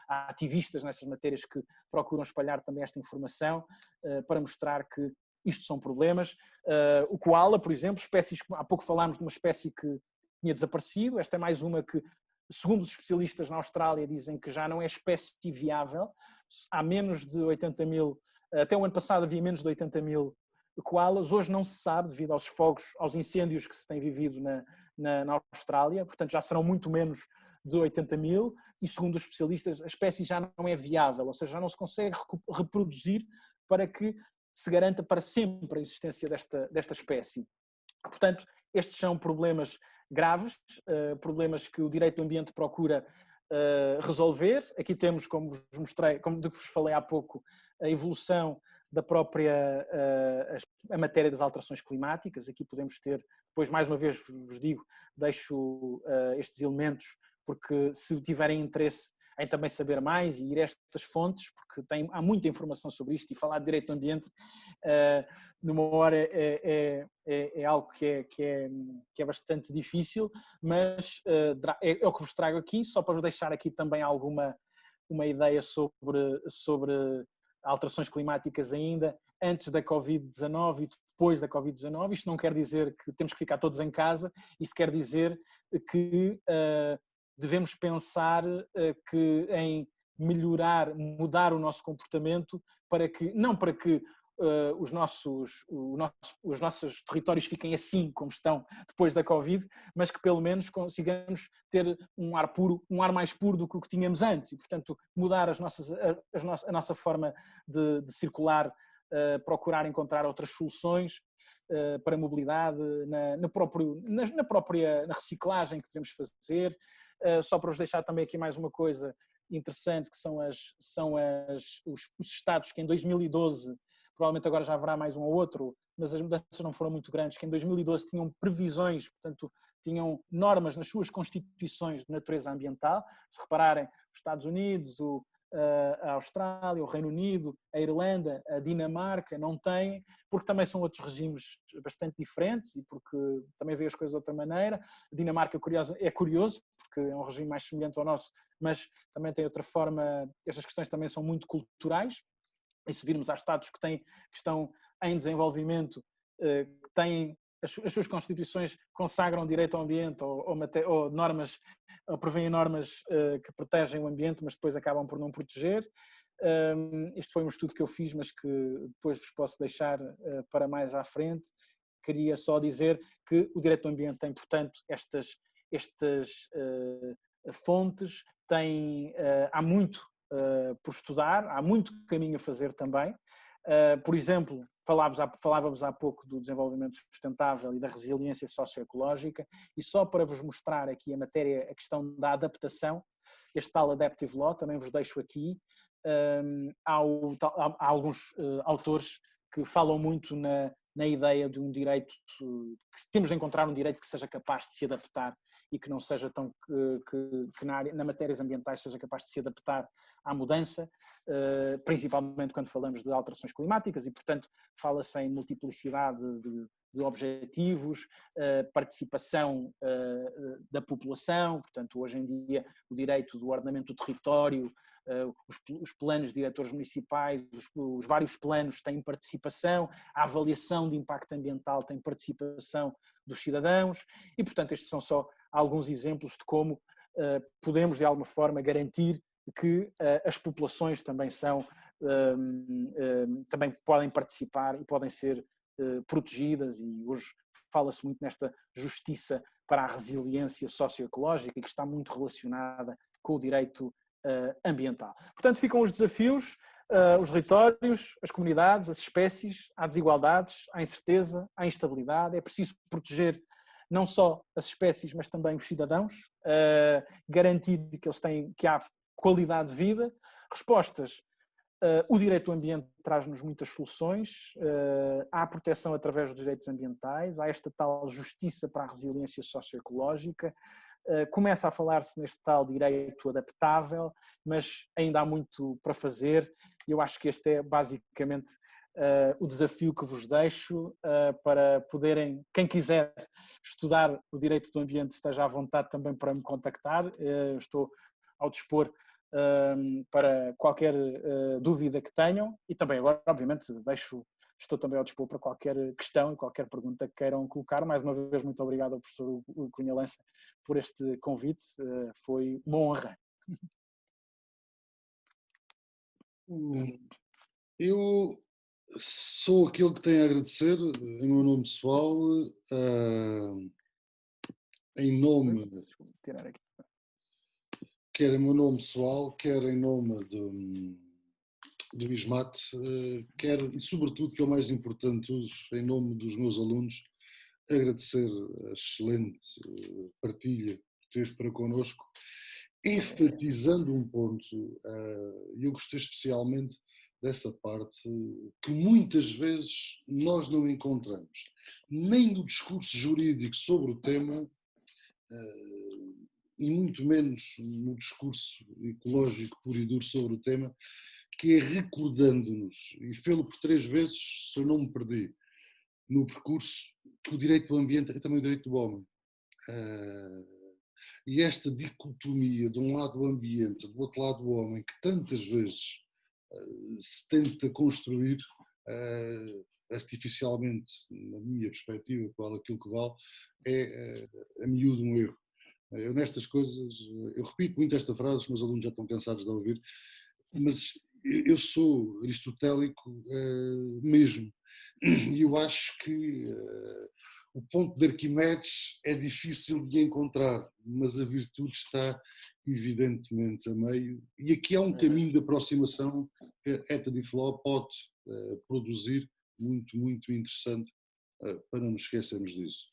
ativistas nestas matérias que procuram espalhar também esta informação para mostrar que isto são problemas. O koala, por exemplo, espécies, há pouco falámos de uma espécie que tinha desaparecido, esta é mais uma que, segundo os especialistas na Austrália, dizem que já não é espécie viável, há menos de 80 mil, até o ano passado havia menos de 80 mil koalas, hoje não se sabe, devido aos fogos, aos incêndios que se têm vivido na Austrália, portanto já serão muito menos de 80 mil e, segundo os especialistas, a espécie já não é viável, ou seja, já não se consegue reproduzir para que se garanta para sempre a existência desta espécie. Portanto, estes são problemas graves, problemas que o direito do ambiente procura resolver. Aqui temos, como vos mostrei, como de que vos falei há pouco, a evolução da própria a matéria das alterações climáticas. Aqui podemos ter, depois mais uma vez vos digo, deixo estes elementos, porque se tiverem interesse em também saber mais e ir a estas fontes, porque há muita informação sobre isto, e falar de direito do ambiente numa hora é algo que é bastante difícil, mas é o que vos trago aqui, só para vos deixar aqui também uma ideia sobre alterações climáticas ainda antes da Covid-19 e depois da Covid-19. Isto não quer dizer que temos que ficar todos em casa, isto quer dizer que devemos pensar em mudar o nosso comportamento não para que os nossos territórios fiquem assim como estão depois da Covid, mas que pelo menos consigamos ter um ar puro, um ar mais puro do que o que tínhamos antes e, portanto, mudar a nossa forma de circular, procurar encontrar outras soluções para a mobilidade, na própria reciclagem que devemos fazer. Só para vos deixar também aqui mais uma coisa interessante, que são os estados que em 2012, provavelmente agora já haverá mais um ou outro, mas as mudanças não foram muito grandes, que em 2012 tinham previsões, portanto, tinham normas nas suas constituições de natureza ambiental. Se repararem, os Estados Unidos, a Austrália, o Reino Unido, a Irlanda, a Dinamarca não têm, porque também são outros regimes bastante diferentes e porque também vê as coisas de outra maneira. A Dinamarca é curioso, porque é um regime mais semelhante ao nosso, mas também tem outra forma. Estas questões também são muito culturais. E se virmos, há estados que estão em desenvolvimento, que têm as suas constituições consagram direito ao ambiente ou normas, ou prevêem normas que protegem o ambiente, mas depois acabam por não proteger. Este foi um estudo que eu fiz, mas que depois vos posso deixar para mais à frente. Queria só dizer que o direito do ambiente tem, portanto, estas fontes, há muito por estudar, há muito caminho a fazer também. Por exemplo, falávamos há pouco do desenvolvimento sustentável e da resiliência socioecológica, e só para vos mostrar aqui a questão da adaptação, este tal Adaptive Law, também vos deixo aqui. Há alguns autores que falam muito na ideia de um direito, que temos de encontrar um direito que seja capaz de se adaptar e que não seja que na matérias ambientais seja capaz de se adaptar à mudança, principalmente quando falamos de alterações climáticas, e portanto fala-se em multiplicidade de objetivos, participação da população, portanto hoje em dia o direito do ordenamento do território, os planos diretores municipais, os vários planos têm participação, a avaliação de impacto ambiental tem participação dos cidadãos e, portanto, estes são só alguns exemplos de como podemos, de alguma forma, garantir que as populações também também podem participar e podem ser protegidas, e hoje fala-se muito nesta justiça para a resiliência socioecológica, que está muito relacionada com o direito ambiental. Portanto, ficam os desafios, os territórios, as comunidades, as espécies, há desigualdades, há incerteza, há instabilidade, é preciso proteger não só as espécies, mas também os cidadãos, garantir que eles têm, que há qualidade de vida. Respostas: o direito ao ambiente traz-nos muitas soluções, há proteção através dos direitos ambientais, há esta tal justiça para a resiliência socioecológica, começa a falar-se neste tal direito adaptável, mas ainda há muito para fazer, e eu acho que este é basicamente o desafio que vos deixo para poderem, quem quiser estudar o direito do ambiente esteja à vontade também para me contactar, estou ao dispor para qualquer dúvida que tenham, e também agora, obviamente, estou também ao dispor para qualquer questão e qualquer pergunta que queiram colocar. Mais uma vez, muito obrigado ao professor Cunha Lança por este convite, foi uma honra. Eu sou aquele que tem a agradecer, em meu nome pessoal, em nome, quer em meu nome pessoal, quer em nome do ISMAT, quer, e sobretudo, que é o mais importante de tudo, em nome dos meus alunos, agradecer a excelente partilha que teve para connosco, enfatizando um ponto, e eu gostei especialmente dessa parte, que muitas vezes nós não encontramos, nem no discurso jurídico sobre o tema, e muito menos no discurso ecológico puro e duro sobre o tema, que é recordando-nos, e fê-lo por 3 vezes, se eu não me perdi, no percurso, que o direito do ambiente é também o direito do homem. E esta dicotomia, de um lado o ambiente, do outro lado o homem, que tantas vezes se tenta construir artificialmente, na minha perspectiva, vale aquilo que vale, é a miúdo um erro. Eu nestas coisas, eu repito muito esta frase, os meus alunos já estão cansados de ouvir, mas eu sou aristotélico mesmo, e eu acho que o ponto de Arquimedes é difícil de encontrar, mas a virtude está evidentemente a meio, e aqui há um caminho de aproximação que a Eta de Filó pode produzir muito, muito interessante, para não nos esquecermos disso.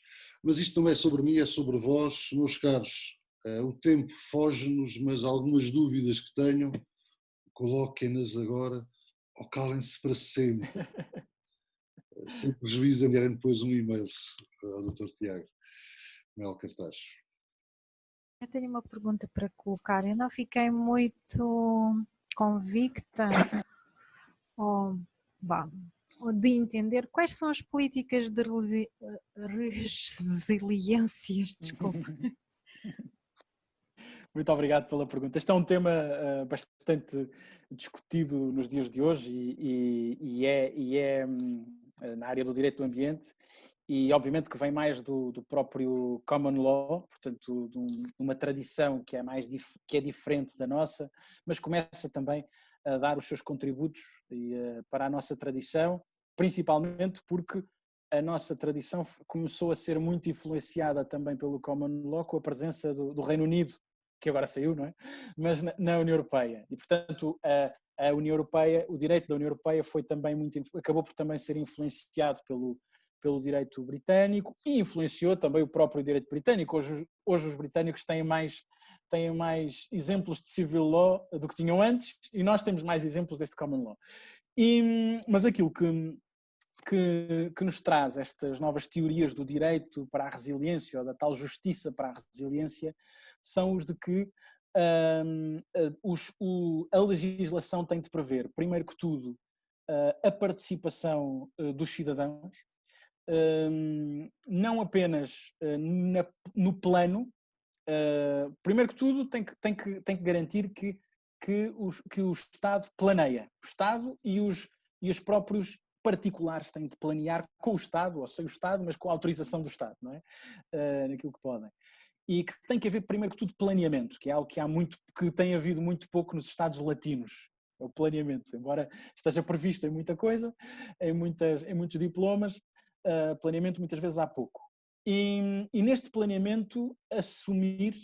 Mas isto não é sobre mim, é sobre vós, meus caros. O tempo foge-nos, mas algumas dúvidas que tenham, coloquem-nas agora ou calem-se para sempre. Sem prejuízo, enviarem depois um e-mail ao Dr. Tiago Mel Cartaz. Eu tenho uma pergunta para colocar. Eu não fiquei muito convicta de entender quais são as políticas de resiliência. Desculpa. Muito obrigado pela pergunta. Este é um tema bastante discutido nos dias de hoje e é na área do direito do ambiente, e obviamente que vem mais do próprio common law, portanto de uma tradição que é diferente da nossa, mas começa também a dar os seus contributos para a nossa tradição, principalmente porque a nossa tradição começou a ser muito influenciada também pelo common law, com a presença do Reino Unido, que agora saiu, não é? Mas na União Europeia. E, portanto, a União Europeia, o direito da União Europeia acabou por também ser influenciado pelo direito britânico, e influenciou também o próprio direito britânico. Hoje os britânicos têm mais exemplos de civil law do que tinham antes, e nós temos mais exemplos deste common law. Mas aquilo que nos traz estas novas teorias do direito para a resiliência, ou da tal justiça para a resiliência, são os de que a legislação tem de prever, primeiro que tudo, a participação dos cidadãos, não apenas no plano. Primeiro que tudo tem que garantir que o Estado planeia. O Estado e os próprios particulares têm de planear com o Estado, ou sem o Estado, mas com a autorização do Estado, não é? Naquilo que podem. E que tem que haver, primeiro que tudo, planeamento, que é algo que tem havido muito pouco nos Estados latinos. É o planeamento, embora esteja previsto em muita coisa, em muitos diplomas, planeamento muitas vezes há pouco. E neste planeamento assumir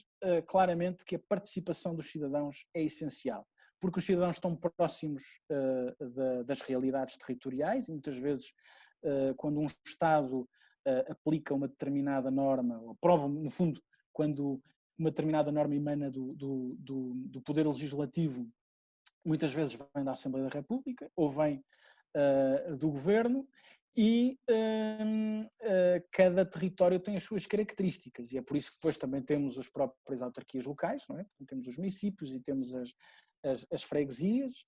claramente que a participação dos cidadãos é essencial, porque os cidadãos estão próximos das realidades territoriais, e muitas vezes quando um Estado aplica uma determinada norma, ou aprova, no fundo, quando uma determinada norma emana do Poder Legislativo, muitas vezes vem da Assembleia da República ou vem do Governo, e cada território tem as suas características, e é por isso que depois também temos as próprias autarquias locais, não é? Temos os municípios e temos as freguesias,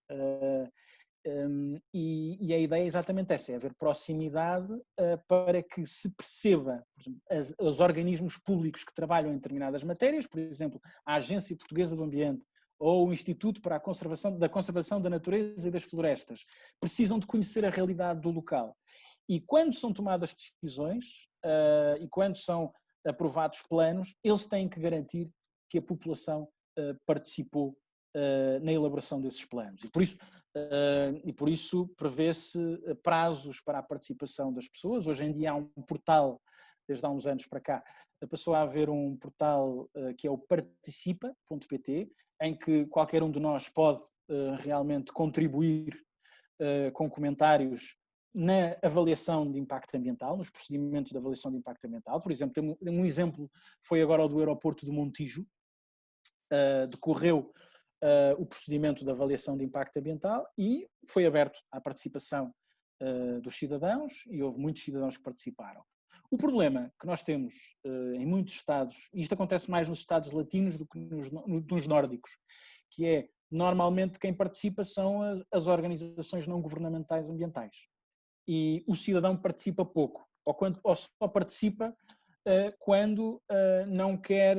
e a ideia é exatamente essa, é haver proximidade para que se perceba, por exemplo, os organismos públicos que trabalham em determinadas matérias, por exemplo, a Agência Portuguesa do Ambiente ou o Instituto para a Conservação da Natureza e das Florestas, precisam de conhecer a realidade do local. E quando são tomadas decisões e quando são aprovados planos, eles têm que garantir que a população participou na elaboração desses planos. E por isso prevê-se prazos para a participação das pessoas. Hoje em dia há um portal, desde há uns anos para cá, passou a haver um portal que é o participa.pt, em que qualquer um de nós pode realmente contribuir com comentários na avaliação de impacto ambiental, nos procedimentos de avaliação de impacto ambiental. Por exemplo, um exemplo foi agora o do aeroporto de Montijo. Decorreu o procedimento de avaliação de impacto ambiental e foi aberto à participação dos cidadãos, e houve muitos cidadãos que participaram. O problema que nós temos em muitos estados, e isto acontece mais nos estados latinos do que nos nórdicos, que é, normalmente quem participa são as organizações não governamentais ambientais. E o cidadão participa pouco, ou só participa quando não quer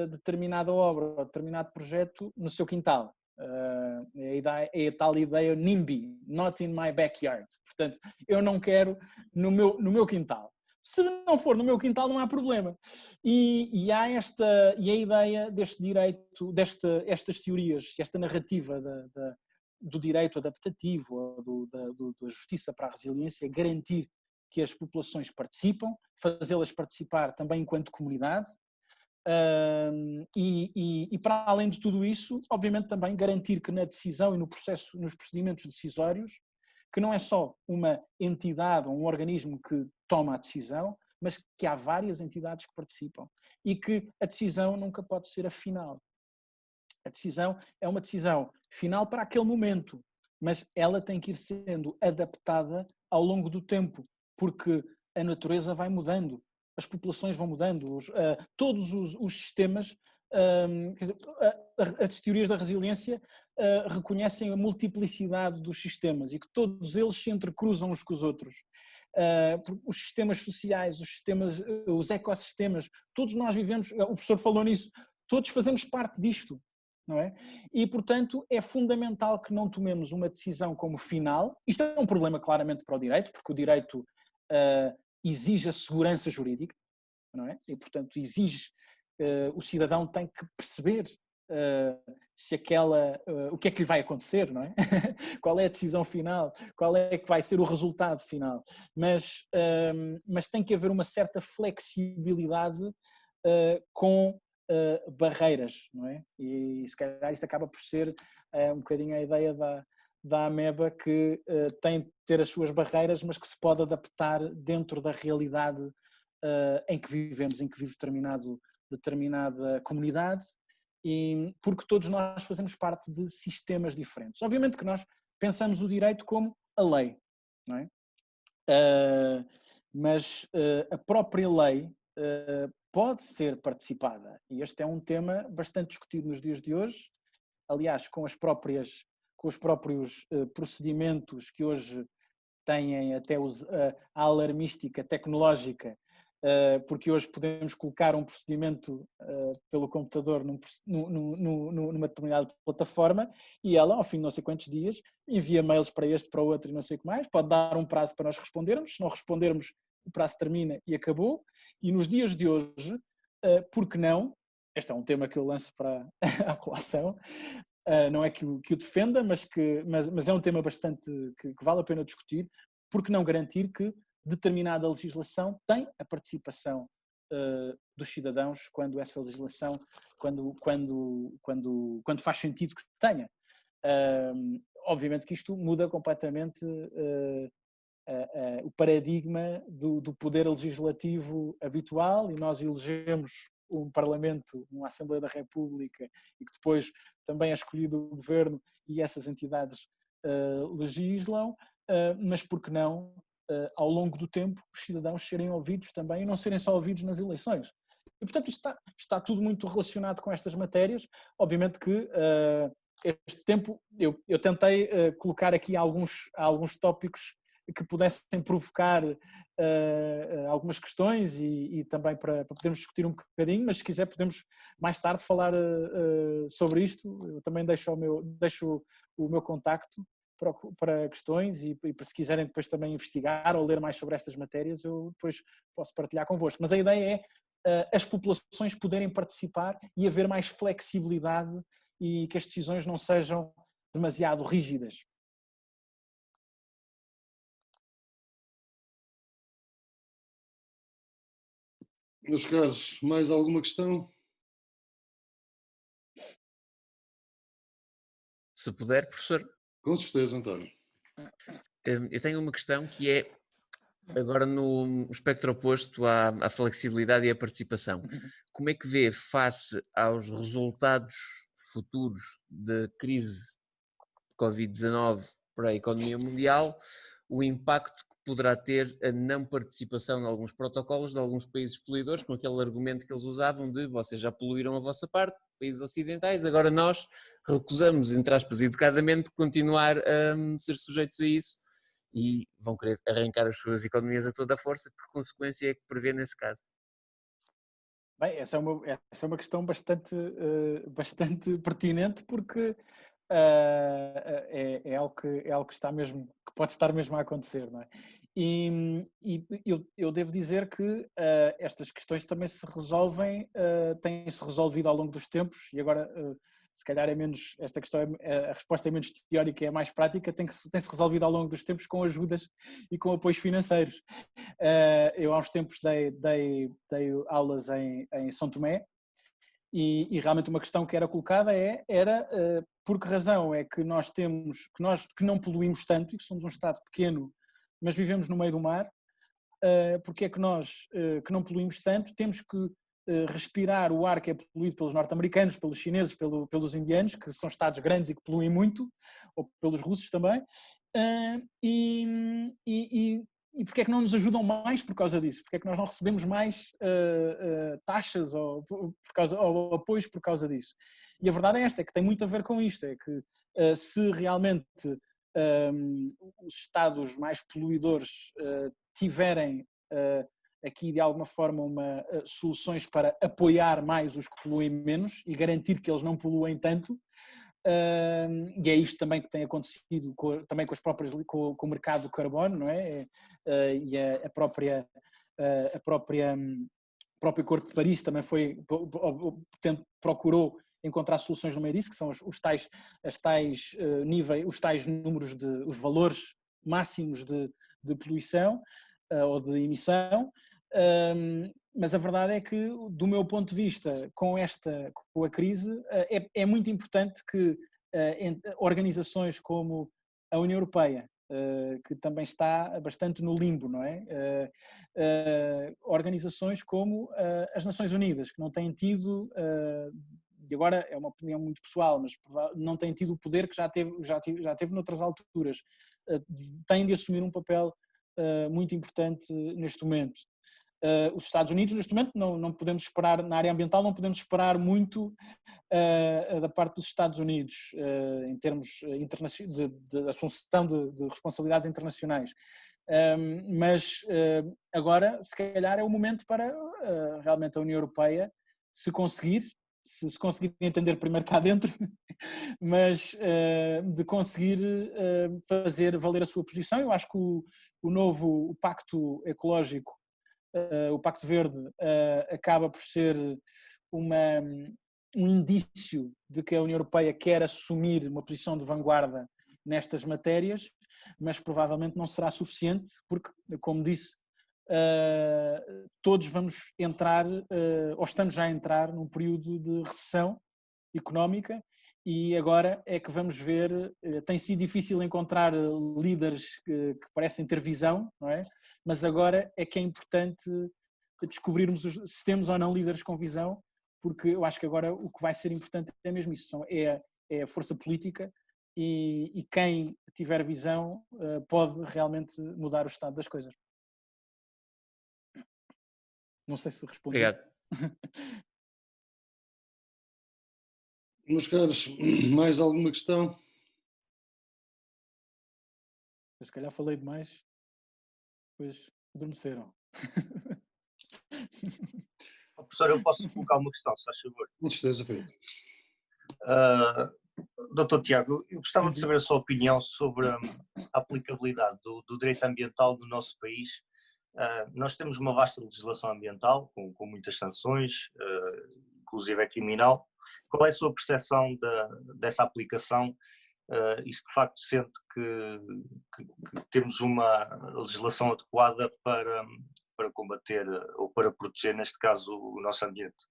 determinada obra ou determinado projeto no seu quintal. É a tal ideia NIMBY, not in my backyard. Portanto, eu não quero no meu quintal. Se não for no meu quintal, não há problema. E há a ideia deste direito, estas teorias, esta narrativa do direito adaptativo, ou da justiça para a resiliência, garantir que as populações participam, fazê-las participar também enquanto comunidade, e para além de tudo isso, obviamente também garantir que na decisão e nos procedimentos decisórios, que não é só uma entidade ou um organismo que toma a decisão, mas que há várias entidades que participam e que a decisão nunca pode ser a final. A decisão é uma decisão final para aquele momento, mas ela tem que ir sendo adaptada ao longo do tempo, porque a natureza vai mudando, as populações vão mudando, todos os sistemas, as teorias da resiliência reconhecem a multiplicidade dos sistemas e que todos eles se entrecruzam uns com os outros. Os sistemas sociais, os ecossistemas, todos nós vivemos, o professor falou nisso, todos fazemos parte disto, não é? E, portanto, é fundamental que não tomemos uma decisão como final. Isto é um problema claramente para o direito, porque o direito exige a segurança jurídica, não é? E, portanto, o cidadão tem que perceber o que é que lhe vai acontecer, não é? Qual é a decisão final, qual é que vai ser o resultado final, mas tem que haver uma certa flexibilidade com barreiras, não é? E se calhar isto acaba por ser um bocadinho a ideia da ameba, que tem de ter as suas barreiras, mas que se pode adaptar dentro da realidade em que vivemos, em que vive determinada comunidade, e porque todos nós fazemos parte de sistemas diferentes. Obviamente que nós pensamos o direito como a lei, não é? Mas a própria lei pode ser participada, e este é um tema bastante discutido nos dias de hoje, aliás, com os próprios procedimentos que hoje têm até a alarmística tecnológica, porque hoje podemos colocar um procedimento pelo computador numa determinada plataforma e ela, ao fim de não sei quantos dias, envia mails para este, para o outro e não sei o que mais, pode dar um prazo para nós respondermos, se não respondermos o prazo termina e acabou. E nos dias de hoje, por que não, este é um tema que eu lanço para a colação, não é que o defenda, mas é um tema bastante que vale a pena discutir, por que não garantir que determinada legislação tem a participação dos cidadãos quando essa legislação, quando faz sentido que tenha. Obviamente que isto muda completamente o paradigma do poder legislativo habitual, e nós elegemos um Parlamento, uma Assembleia da República, e que depois também é escolhido o governo e essas entidades legislam, mas por que não, ao longo do tempo, os cidadãos serem ouvidos também e não serem só ouvidos nas eleições. E, portanto, isto está tudo muito relacionado com estas matérias. Obviamente que este tempo, eu tentei colocar aqui alguns tópicos que pudessem provocar algumas questões e também para podermos discutir um bocadinho, mas se quiser podemos mais tarde falar sobre isto. Eu também deixo o meu contacto para questões e se quiserem depois também investigar ou ler mais sobre estas matérias, eu depois posso partilhar convosco. Mas a ideia é as populações poderem participar e haver mais flexibilidade e que as decisões não sejam demasiado rígidas. Meus caros, mais alguma questão? Se puder, professor. Com certeza, António. Eu tenho uma questão que é, agora no espectro oposto à flexibilidade e à participação. Como é que vê, face aos resultados futuros da crise de Covid-19 para a economia mundial, o impacto que poderá ter a não participação em alguns protocolos de alguns países poluidores, com aquele argumento que eles usavam de vocês já poluíram a vossa parte, países ocidentais, agora nós recusamos, entre aspas, educadamente, continuar a ser sujeitos a isso e vão querer arrancar as suas economias a toda a força. Que consequência é que prevê nesse caso? Bem, essa é uma questão bastante pertinente, porque é algo que está mesmo, que pode estar mesmo a acontecer, não é? E eu devo dizer que estas questões também se resolvem, têm-se resolvido ao longo dos tempos, e agora se calhar esta questão, a resposta é menos teórica e é mais prática, tem-se resolvido ao longo dos tempos com ajudas e com apoios financeiros. Eu há uns tempos dei aulas em São Tomé, e realmente uma questão que era colocada era por que razão é que nós que não poluímos tanto, e que somos um Estado pequeno, mas vivemos no meio do mar, porque é que nós, que não poluímos tanto, temos que respirar o ar que é poluído pelos norte-americanos, pelos chineses, pelos indianos, que são Estados grandes e que poluem muito, ou pelos russos também, e porque é que não nos ajudam mais por causa disso? Porque é que nós não recebemos mais taxas ou apoios por causa disso? E a verdade é esta, é que tem muito a ver com isto, é que se realmente os Estados mais poluidores tiverem aqui de alguma forma soluções para apoiar mais os que poluem menos e garantir que eles não poluem tanto, e é isto também que tem acontecido também com o mercado do carbono, não é? E a própria Acordo de Paris também procurou encontrar soluções no meio disso, que são os tais níveis, os tais números os valores máximos de poluição ou de emissão. Mas a verdade é que, do meu ponto de vista, com a crise, é muito importante que organizações como a União Europeia, que também está bastante no limbo, não é? Organizações como as Nações Unidas, que não têm tido, e agora é uma opinião muito pessoal, mas não têm tido o poder que já teve noutras alturas, têm de assumir um papel muito importante neste momento. Os Estados Unidos, neste momento, não podemos esperar, na área ambiental, não podemos esperar muito da parte dos Estados Unidos, em termos de assunção de responsabilidades internacionais. Mas agora, se calhar, é o momento para realmente a União Europeia se conseguir entender primeiro cá dentro, mas de conseguir fazer valer a sua posição. Eu acho que o Pacto Ecológico, o Pacto Verde, acaba por ser um indício de que a União Europeia quer assumir uma posição de vanguarda nestas matérias, mas provavelmente não será suficiente, porque, como disse, todos vamos entrar, ou estamos já a entrar, num período de recessão, económica, e agora é que vamos ver, tem sido difícil encontrar líderes que parecem ter visão, não é? Mas agora é que é importante descobrirmos se temos ou não líderes com visão, porque eu acho que agora o que vai ser importante é mesmo isso, é a força política, e quem tiver visão pode realmente mudar o estado das coisas. Não sei se respondi. Obrigado. Meus caros, mais alguma questão? Se calhar falei demais, depois adormeceram. Professor, eu posso colocar uma questão, se faz favor? Com certeza, Pedro. Doutor Tiago, eu gostava Sim, de saber a sua opinião sobre a aplicabilidade do direito ambiental no nosso país. Nós temos uma vasta legislação ambiental, com muitas sanções, inclusive é criminal. Qual é a sua percepção dessa aplicação? E se de facto sente que temos uma legislação adequada para combater ou para proteger, neste caso, o nosso ambiente?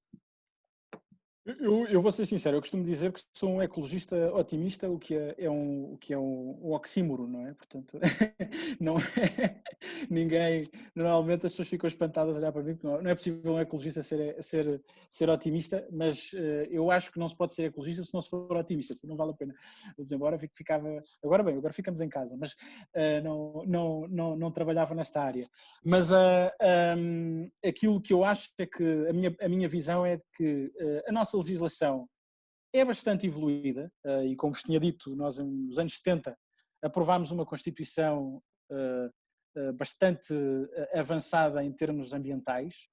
Eu vou ser sincero, eu costumo dizer que sou um ecologista otimista, o que é um oxímoro, não é? Portanto, não é, ninguém, normalmente as pessoas ficam espantadas a olhar para mim, porque não é possível um ecologista ser otimista, mas eu acho que não se pode ser ecologista se não se for otimista, se não vale a pena. Vou embora, agora bem, agora ficamos em casa, mas não trabalhava nesta área. Mas aquilo que eu acho é que a minha visão é de que a nossa legislação é bastante evoluída, e como vos tinha dito, nós nos anos 70 aprovámos uma Constituição bastante avançada em termos ambientais,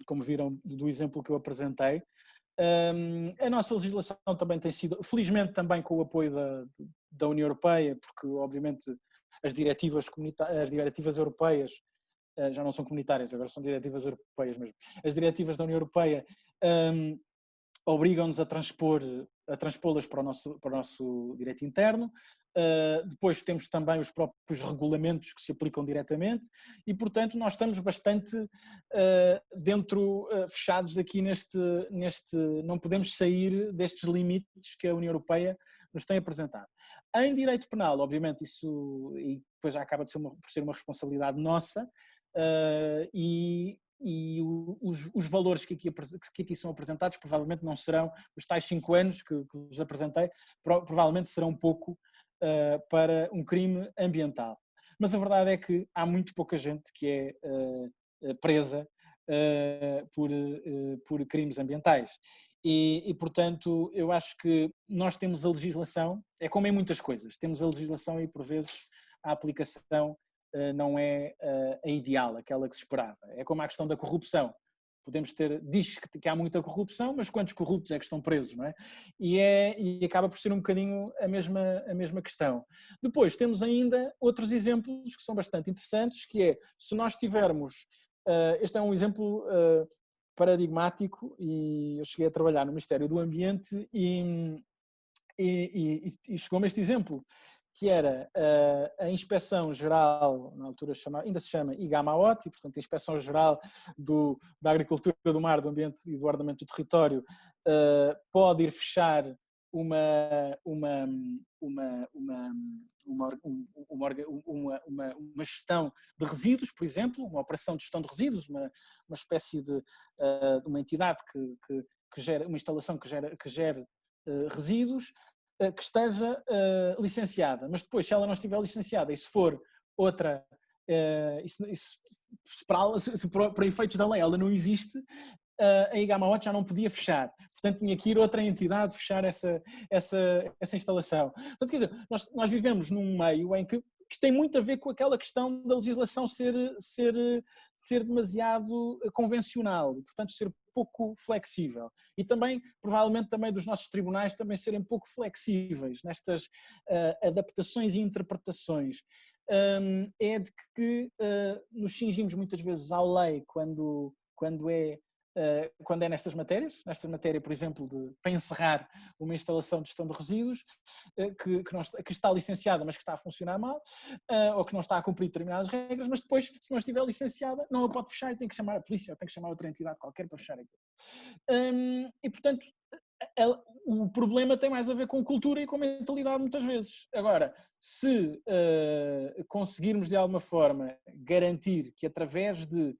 como viram do exemplo que eu apresentei. A nossa legislação também tem sido, felizmente também com o apoio da União Europeia, porque obviamente as diretivas europeias já não são comunitárias, agora são diretivas europeias mesmo. As diretivas da União Europeia obrigam-nos a transpô-las para o nosso direito interno. Depois temos também os próprios regulamentos que se aplicam diretamente e, portanto, nós estamos bastante fechados aqui neste, não podemos sair destes limites que a União Europeia nos tem apresentado. Em direito penal, obviamente, isso e depois já acaba por ser uma responsabilidade nossa, e os valores que aqui são apresentados provavelmente não serão os tais 5 anos que vos apresentei, provavelmente serão pouco para um crime ambiental. Mas a verdade é que há muito pouca gente que é presa por crimes ambientais. E, portanto, eu acho que nós temos a legislação, é como em muitas coisas, temos a legislação e, por vezes, a aplicação não é a ideal, aquela que se esperava. É como a questão da corrupção. Diz que há muita corrupção, mas quantos corruptos é que estão presos, não é? E acaba por ser um bocadinho a mesma questão. Depois temos ainda outros exemplos que são bastante interessantes, que é, se nós tivermos, este é um exemplo paradigmático, e eu cheguei a trabalhar no Ministério do Ambiente e chegou-me este exemplo, que era a Inspeção-Geral, na altura ainda se chama IGAMAOT, e portanto a Inspeção-Geral da Agricultura, do Mar, do Ambiente e do Ordenamento do Território, pode ir fechar uma gestão de resíduos, por exemplo, uma operação de gestão de resíduos, uma espécie de uma entidade que gera, uma instalação que gere resíduos, que esteja licenciada, mas depois, se ela não estiver licenciada e se for outra, para efeitos da lei ela não existe, a IGAMAOT já não podia fechar, portanto tinha que ir outra entidade fechar essa instalação. Portanto, quer dizer, nós vivemos num meio em que tem muito a ver com aquela questão da legislação ser demasiado convencional, portanto ser pouco flexível, e também, provavelmente também dos nossos tribunais também serem pouco flexíveis nestas adaptações e interpretações. É de que nos cingimos muitas vezes à lei quando é nestas matérias, nesta matéria, por exemplo, para encerrar uma instalação de gestão de resíduos que está licenciada, mas que está a funcionar mal, ou que não está a cumprir determinadas regras, mas depois, se não estiver licenciada, não a pode fechar e tem que chamar a polícia, ou tem que chamar outra entidade qualquer para fechar aquilo. E, portanto, o problema tem mais a ver com cultura e com mentalidade muitas vezes. Agora, se conseguirmos de alguma forma garantir que através de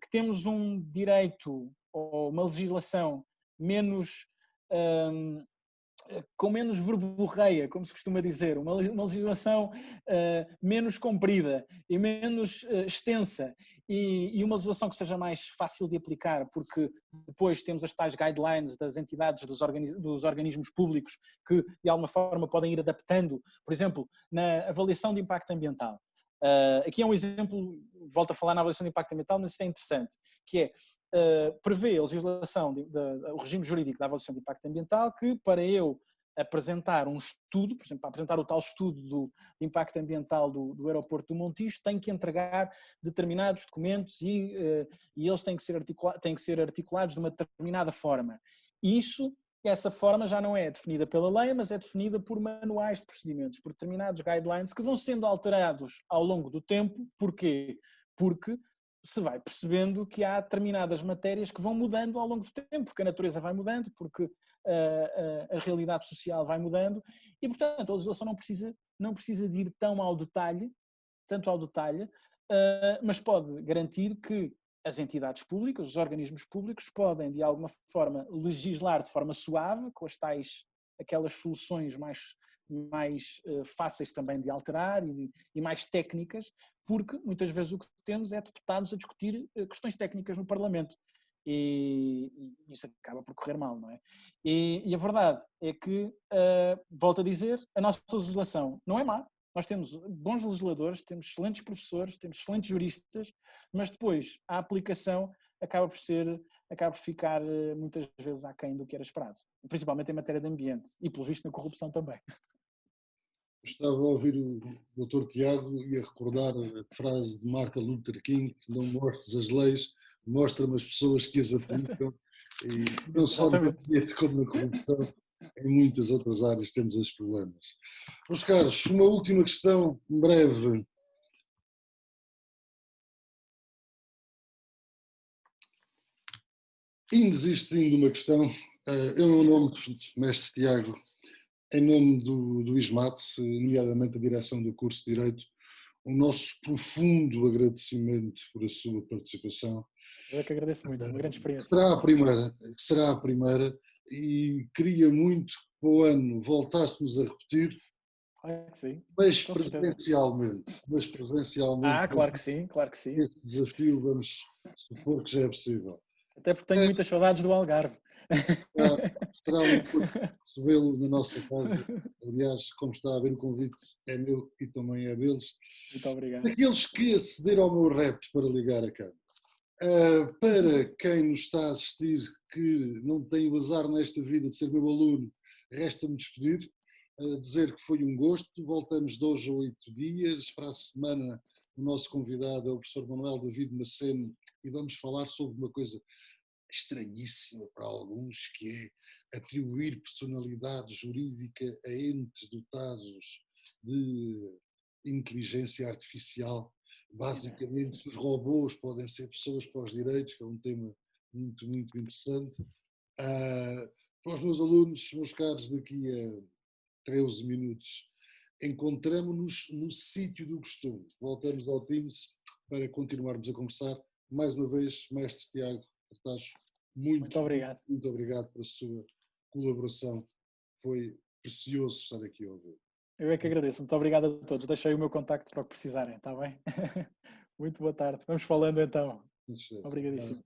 que temos um direito ou uma legislação menos com menos verborreia, como se costuma dizer, uma legislação menos comprida e menos extensa e uma legislação que seja mais fácil de aplicar, porque depois temos as tais guidelines das entidades, dos organismos públicos que de alguma forma podem ir adaptando, por exemplo, na avaliação de impacto ambiental. Aqui é um exemplo, volto a falar na avaliação de impacto ambiental, mas isto é interessante, que é prevê a legislação, o regime jurídico da avaliação de impacto ambiental, que para eu apresentar um estudo, por exemplo, para apresentar o tal estudo de impacto ambiental do aeroporto do Montijo, tenho que entregar determinados documentos e eles têm que ser articulados de uma determinada forma. Essa forma já não é definida pela lei, mas é definida por manuais de procedimentos, por determinados guidelines que vão sendo alterados ao longo do tempo. Porquê? Porque se vai percebendo que há determinadas matérias que vão mudando ao longo do tempo, porque a natureza vai mudando, porque a realidade social vai mudando e, portanto, a legislação não precisa de ir tanto ao detalhe, mas pode garantir que as entidades públicas, os organismos públicos podem, de alguma forma, legislar de forma suave, com aquelas soluções mais fáceis também de alterar e mais técnicas, porque muitas vezes o que temos é deputados a discutir questões técnicas no Parlamento e isso acaba por correr mal, não é? E a verdade é que, volto a dizer, a nossa legislação não é má. Nós temos bons legisladores, temos excelentes professores, temos excelentes juristas, mas depois a aplicação acaba por ficar muitas vezes aquém do que era esperado, principalmente em matéria de ambiente e, pelo visto, na corrupção também. Estava a ouvir o Dr. Tiago e a recordar a frase de Martin Luther King: não mostres as leis, mostra-me as pessoas que as aplicam. E não só no ambiente como na corrupção, em muitas outras áreas temos esses problemas. Meus caros, uma última questão, em breve. Inexistindo uma questão, eu, em nome do Mestre Tiago, em nome do ISMAT, nomeadamente a direção do curso de Direito, o nosso profundo agradecimento por a sua participação. Eu é que agradeço muito, uma grande experiência. Será a primeira e queria muito que para o ano voltássemos a repetir, sim, mas presencialmente. Claro que sim. Esse desafio vamos supor que já é possível. Até porque tenho muitas saudades do Algarve. Será um recebê-lo na nossa casa. Aliás, como está a ver, o convite é meu e também é deles. Muito obrigado. Aqueles que acederam ao meu repto para ligar a câmara. Para quem nos está a assistir que não tem o azar nesta vida de ser meu aluno, resta-me despedir, dizer que foi um gosto. Voltamos de hoje a 8 dias. Para a semana o nosso convidado é o professor Manuel David Maceno e vamos falar sobre uma coisa estranhíssima para alguns, que é atribuir personalidade jurídica a entes dotados de inteligência artificial. Basicamente, os robôs podem ser pessoas para os direitos, que é um tema muito, muito interessante. Para os meus alunos, meus caros, daqui a 13 minutos, encontramos-nos no sítio do costume. Voltamos ao Teams para continuarmos a conversar. Mais uma vez, Mestre Tiago Cartacho, muito obrigado. Muito obrigado pela sua colaboração. Foi precioso estar aqui a ouvir. Eu é que agradeço. Muito obrigado a todos. Deixei o meu contacto para o que precisarem, está bem? Muito boa tarde. Vamos falando então. Obrigadíssimo.